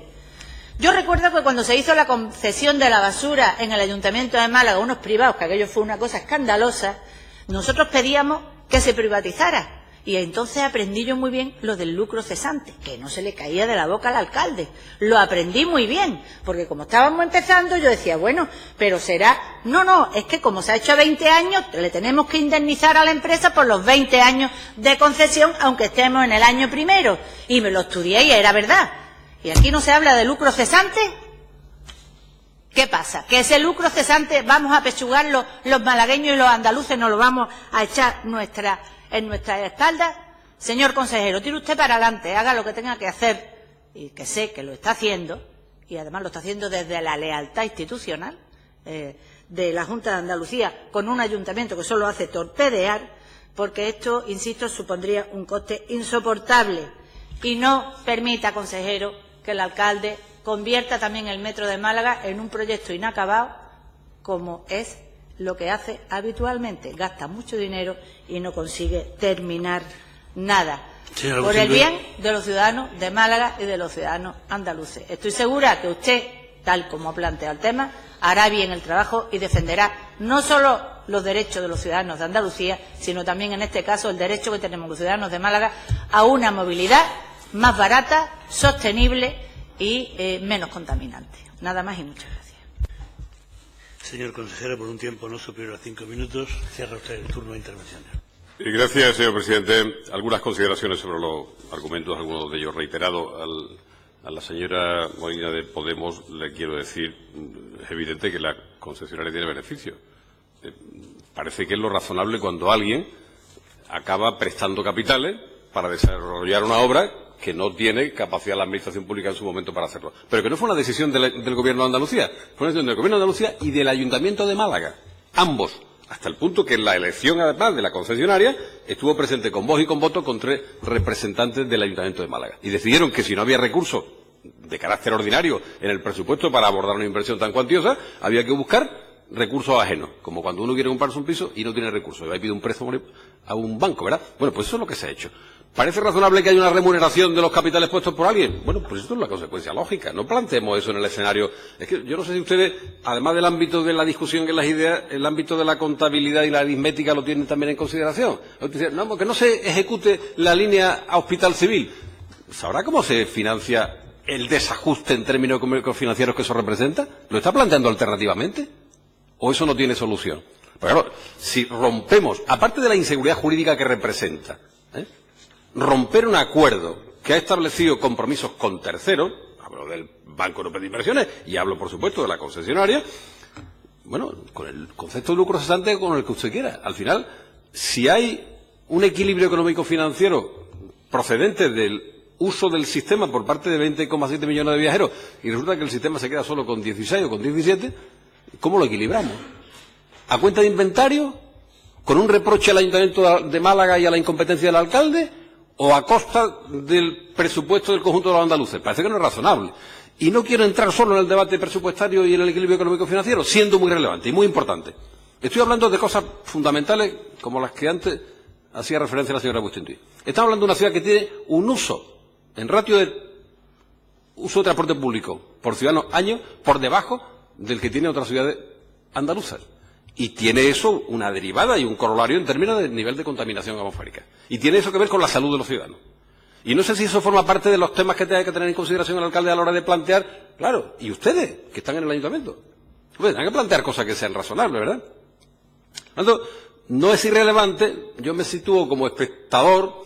yo recuerdo que cuando se hizo la concesión de la basura en el Ayuntamiento de Málaga, unos privados, que aquello fue una cosa escandalosa, nosotros pedíamos que se privatizara. Y entonces aprendí yo muy bien lo del lucro cesante, que no se le caía de la boca al alcalde. Lo aprendí muy bien, porque como estábamos empezando yo decía, bueno, pero será... No, es que como se ha hecho 20 años, le tenemos que indemnizar a la empresa por los 20 años de concesión, aunque estemos en el año primero. Y me lo estudié y era verdad. ¿Y aquí no se habla de lucro cesante? ¿Qué pasa? ¿Que ese lucro cesante vamos a pechugarlo los malagueños y los andaluces, nos lo vamos a echar en nuestra espalda? Señor consejero, tire usted para adelante, haga lo que tenga que hacer, y que sé que lo está haciendo, y además lo está haciendo desde la lealtad institucional de la Junta de Andalucía, con un ayuntamiento que solo hace torpedear, porque esto, insisto, supondría un coste insoportable. Y no permita, consejero, que el alcalde convierta también el metro de Málaga en un proyecto inacabado, como es lo que hace habitualmente. Gasta mucho dinero y no consigue terminar nada. Por el bien de los ciudadanos de Málaga y de los ciudadanos andaluces. Estoy segura que usted, tal como ha planteado el tema, hará bien el trabajo y defenderá no solo los derechos de los ciudadanos de Andalucía, sino también, en este caso, el derecho que tenemos los ciudadanos de Málaga a una movilidad más barata, sostenible y menos contaminante. Nada más y muchas gracias. Señor consejero, por un tiempo no superior a 5 minutos, cierra usted el turno de intervención. Gracias, señor presidente. Algunas consideraciones sobre los argumentos, algunos de ellos reiterados. A la señora Molina de Podemos le quiero decir, es evidente que la concesionaria tiene beneficio. Parece que es lo razonable cuando alguien acaba prestando capitales para desarrollar una obra que no tiene capacidad la Administración Pública en su momento para hacerlo. Pero que no fue una decisión del Gobierno de Andalucía, fue una decisión del Gobierno de Andalucía y del Ayuntamiento de Málaga, ambos, hasta el punto que en la elección, además, de la concesionaria, estuvo presente con voz y con voto con 3 representantes del Ayuntamiento de Málaga. Y decidieron que si no había recursos de carácter ordinario en el presupuesto para abordar una inversión tan cuantiosa, había que buscar recursos ajenos, como cuando uno quiere comprarse un piso y no tiene recursos, y va y pide un préstamo a un banco, ¿verdad? Bueno, pues eso es lo que se ha hecho. ¿Parece razonable que haya una remuneración de los capitales puestos por alguien? Bueno, pues esto es la consecuencia lógica. No planteemos eso en el escenario. Es que yo no sé si ustedes, además del ámbito de la discusión en las ideas, el ámbito de la contabilidad y la aritmética lo tienen también en consideración. No, que no se ejecute la línea a Hospital Civil. ¿Sabrá cómo se financia el desajuste en términos económicos financieros que eso representa? ¿Lo está planteando alternativamente? ¿O eso no tiene solución? Pero claro, si rompemos, aparte de la inseguridad jurídica que representa, romper un acuerdo que ha establecido compromisos con terceros, hablo del Banco Europeo de Inversiones y hablo, por supuesto, de la concesionaria, bueno, con el concepto de lucro cesante con el que usted quiera. Al final, si hay un equilibrio económico-financiero procedente del uso del sistema por parte de 20,7 millones de viajeros y resulta que el sistema se queda solo con 16 o con 17, ¿cómo lo equilibramos? ¿A cuenta de inventario? ¿Con un reproche al Ayuntamiento de Málaga y a la incompetencia del alcalde? ¿O a costa del presupuesto del conjunto de los andaluces? Parece que no es razonable. Y no quiero entrar solo en el debate presupuestario y en el equilibrio económico-financiero, siendo muy relevante y muy importante. Estoy hablando de cosas fundamentales como las que antes hacía referencia la señora Bustinduy. Estamos hablando de una ciudad que tiene un uso en ratio de uso de transporte público por ciudadano año por debajo del que tiene otras ciudades andaluzas. Y tiene eso una derivada y un corolario en términos de nivel de contaminación atmosférica. Y tiene eso que ver con la salud de los ciudadanos. Y no sé si eso forma parte de los temas que tenga que tener en consideración el alcalde a la hora de plantear, claro, y ustedes, que están en el ayuntamiento, pues tendrán que plantear cosas que sean razonables, ¿verdad? Entonces, no es irrelevante, yo me sitúo como espectador,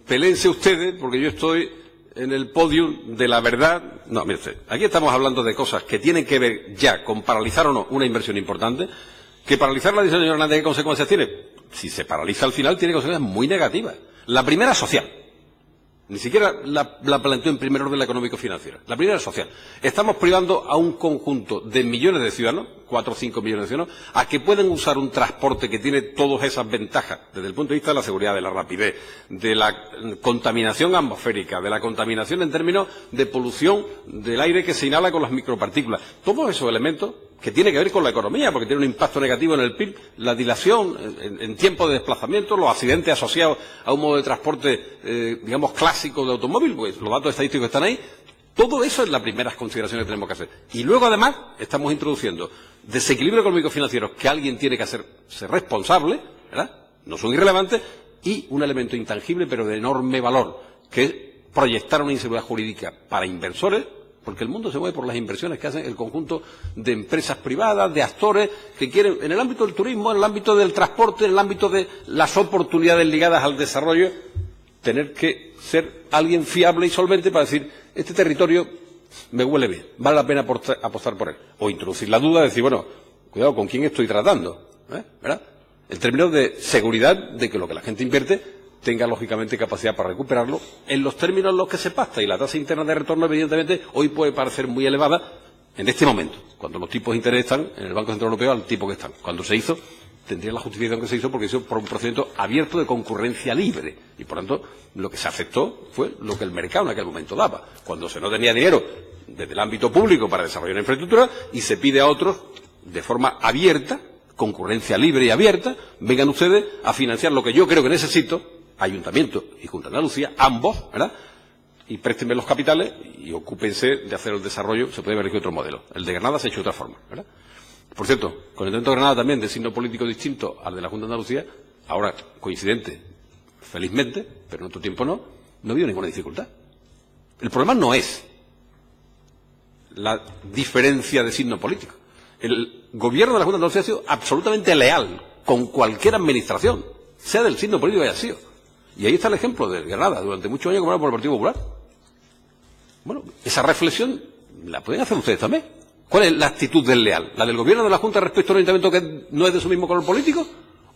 peléense ustedes, porque yo estoy en el podio de la verdad. No, mire usted, aquí estamos hablando de cosas que tienen que ver ya con paralizar o no una inversión importante, que paralizarla, dice el señor Hernández, ¿qué consecuencias tiene? Si se paraliza al final, tiene consecuencias muy negativas. La primera, social. Ni siquiera la planteó en primer orden la económico-financiera. La primera es social. Estamos privando a un conjunto de millones de ciudadanos, 4 o 5 millones de ciudadanos, a que puedan usar un transporte que tiene todas esas ventajas, desde el punto de vista de la seguridad, de la rapidez, de la contaminación atmosférica, de la contaminación en términos de polución del aire que se inhala con las micropartículas. Todos esos elementos que tienen que ver con la economía, porque tiene un impacto negativo en el PIB, la dilación en tiempo de desplazamiento, los accidentes asociados a un modo de transporte, digamos, clásico de automóvil, pues los datos estadísticos están ahí. Todo eso es las primeras consideraciones que tenemos que hacer. Y luego, además, estamos introduciendo desequilibrio económico-financiero que alguien tiene que hacerse responsable, ¿verdad? No son irrelevantes, y un elemento intangible, pero de enorme valor, que es proyectar una inseguridad jurídica para inversores, porque el mundo se mueve por las inversiones que hacen el conjunto de empresas privadas, de actores que quieren, en el ámbito del turismo, en el ámbito del transporte, en el ámbito de las oportunidades ligadas al desarrollo, tener que ser alguien fiable y solvente para decir, este territorio me huele bien, vale la pena apostar por él. O introducir la duda de decir, bueno, cuidado, ¿con quién estoy tratando? ¿Verdad? En términos de seguridad de que lo que la gente invierte tenga, lógicamente, capacidad para recuperarlo en los términos en los que se pacta. Y la tasa interna de retorno, evidentemente, hoy puede parecer muy elevada en este momento, cuando los tipos de interés están en el Banco Central Europeo al tipo que están. Cuando se hizo, tendría la justificación que se hizo porque se hizo por un procedimiento abierto de concurrencia libre. Y, por tanto, lo que se aceptó fue lo que el mercado en aquel momento daba. Cuando se no tenía dinero desde el ámbito público para desarrollar una infraestructura y se pide a otros, de forma abierta, concurrencia libre y abierta, vengan ustedes a financiar lo que yo creo que necesito, Ayuntamiento y Junta de Andalucía, ambos, ¿verdad? Y préstenme los capitales y ocúpense de hacer el desarrollo. Se puede ver aquí otro modelo. El de Granada se ha hecho de otra forma, ¿verdad? Por cierto, con el Ayuntamiento de Granada también de signo político distinto al de la Junta de Andalucía, ahora coincidente, felizmente, pero en otro tiempo no ha habido ninguna dificultad. El problema no es la diferencia de signo político. El gobierno de la Junta de Andalucía ha sido absolutamente leal con cualquier administración, sea del signo político que haya sido. Y ahí está el ejemplo de Granada, durante muchos años gobernado por el Partido Popular. Bueno, esa reflexión la pueden hacer ustedes también. ¿Cuál es la actitud del leal? ¿La del gobierno de la Junta respecto al ayuntamiento que no es de su mismo color político?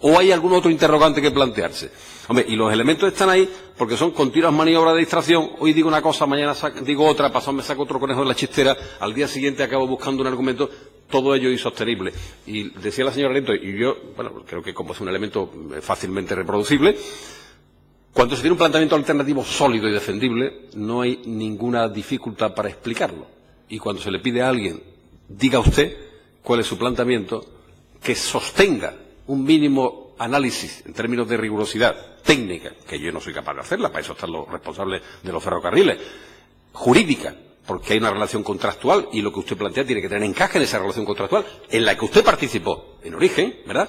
¿O hay algún otro interrogante que plantearse? Hombre, y los elementos están ahí porque son continuas maniobras de distracción. Hoy digo una cosa, mañana digo otra, pasado me saco otro conejo de la chistera, al día siguiente acabo buscando un argumento, todo ello insostenible. Y decía la señora Lento, y yo, bueno, creo que como es un elemento fácilmente reproducible, cuando se tiene un planteamiento alternativo sólido y defendible, no hay ninguna dificultad para explicarlo. Y cuando se le pide a alguien, diga usted cuál es su planteamiento, que sostenga un mínimo análisis en términos de rigurosidad técnica, que yo no soy capaz de hacerla, para eso están los responsables de los ferrocarriles, jurídica, porque hay una relación contractual y lo que usted plantea tiene que tener encaje en esa relación contractual en la que usted participó en origen, ¿verdad?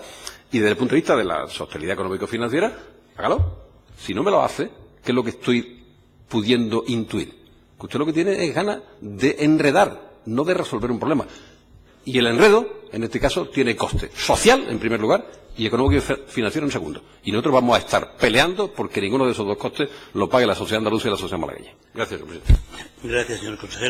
Y desde el punto de vista de la sostenibilidad económico-financiera, hágalo. Si no me lo hace, ¿qué es lo que estoy pudiendo intuir? Que usted lo que tiene es ganas de enredar, no de resolver un problema. Y el enredo, en este caso, tiene coste social, en primer lugar, y económico y financiero en segundo. Y nosotros vamos a estar peleando porque ninguno de esos dos costes lo pague la sociedad andaluza y la sociedad malagueña. Gracias, señor presidente. Gracias, señor consejero.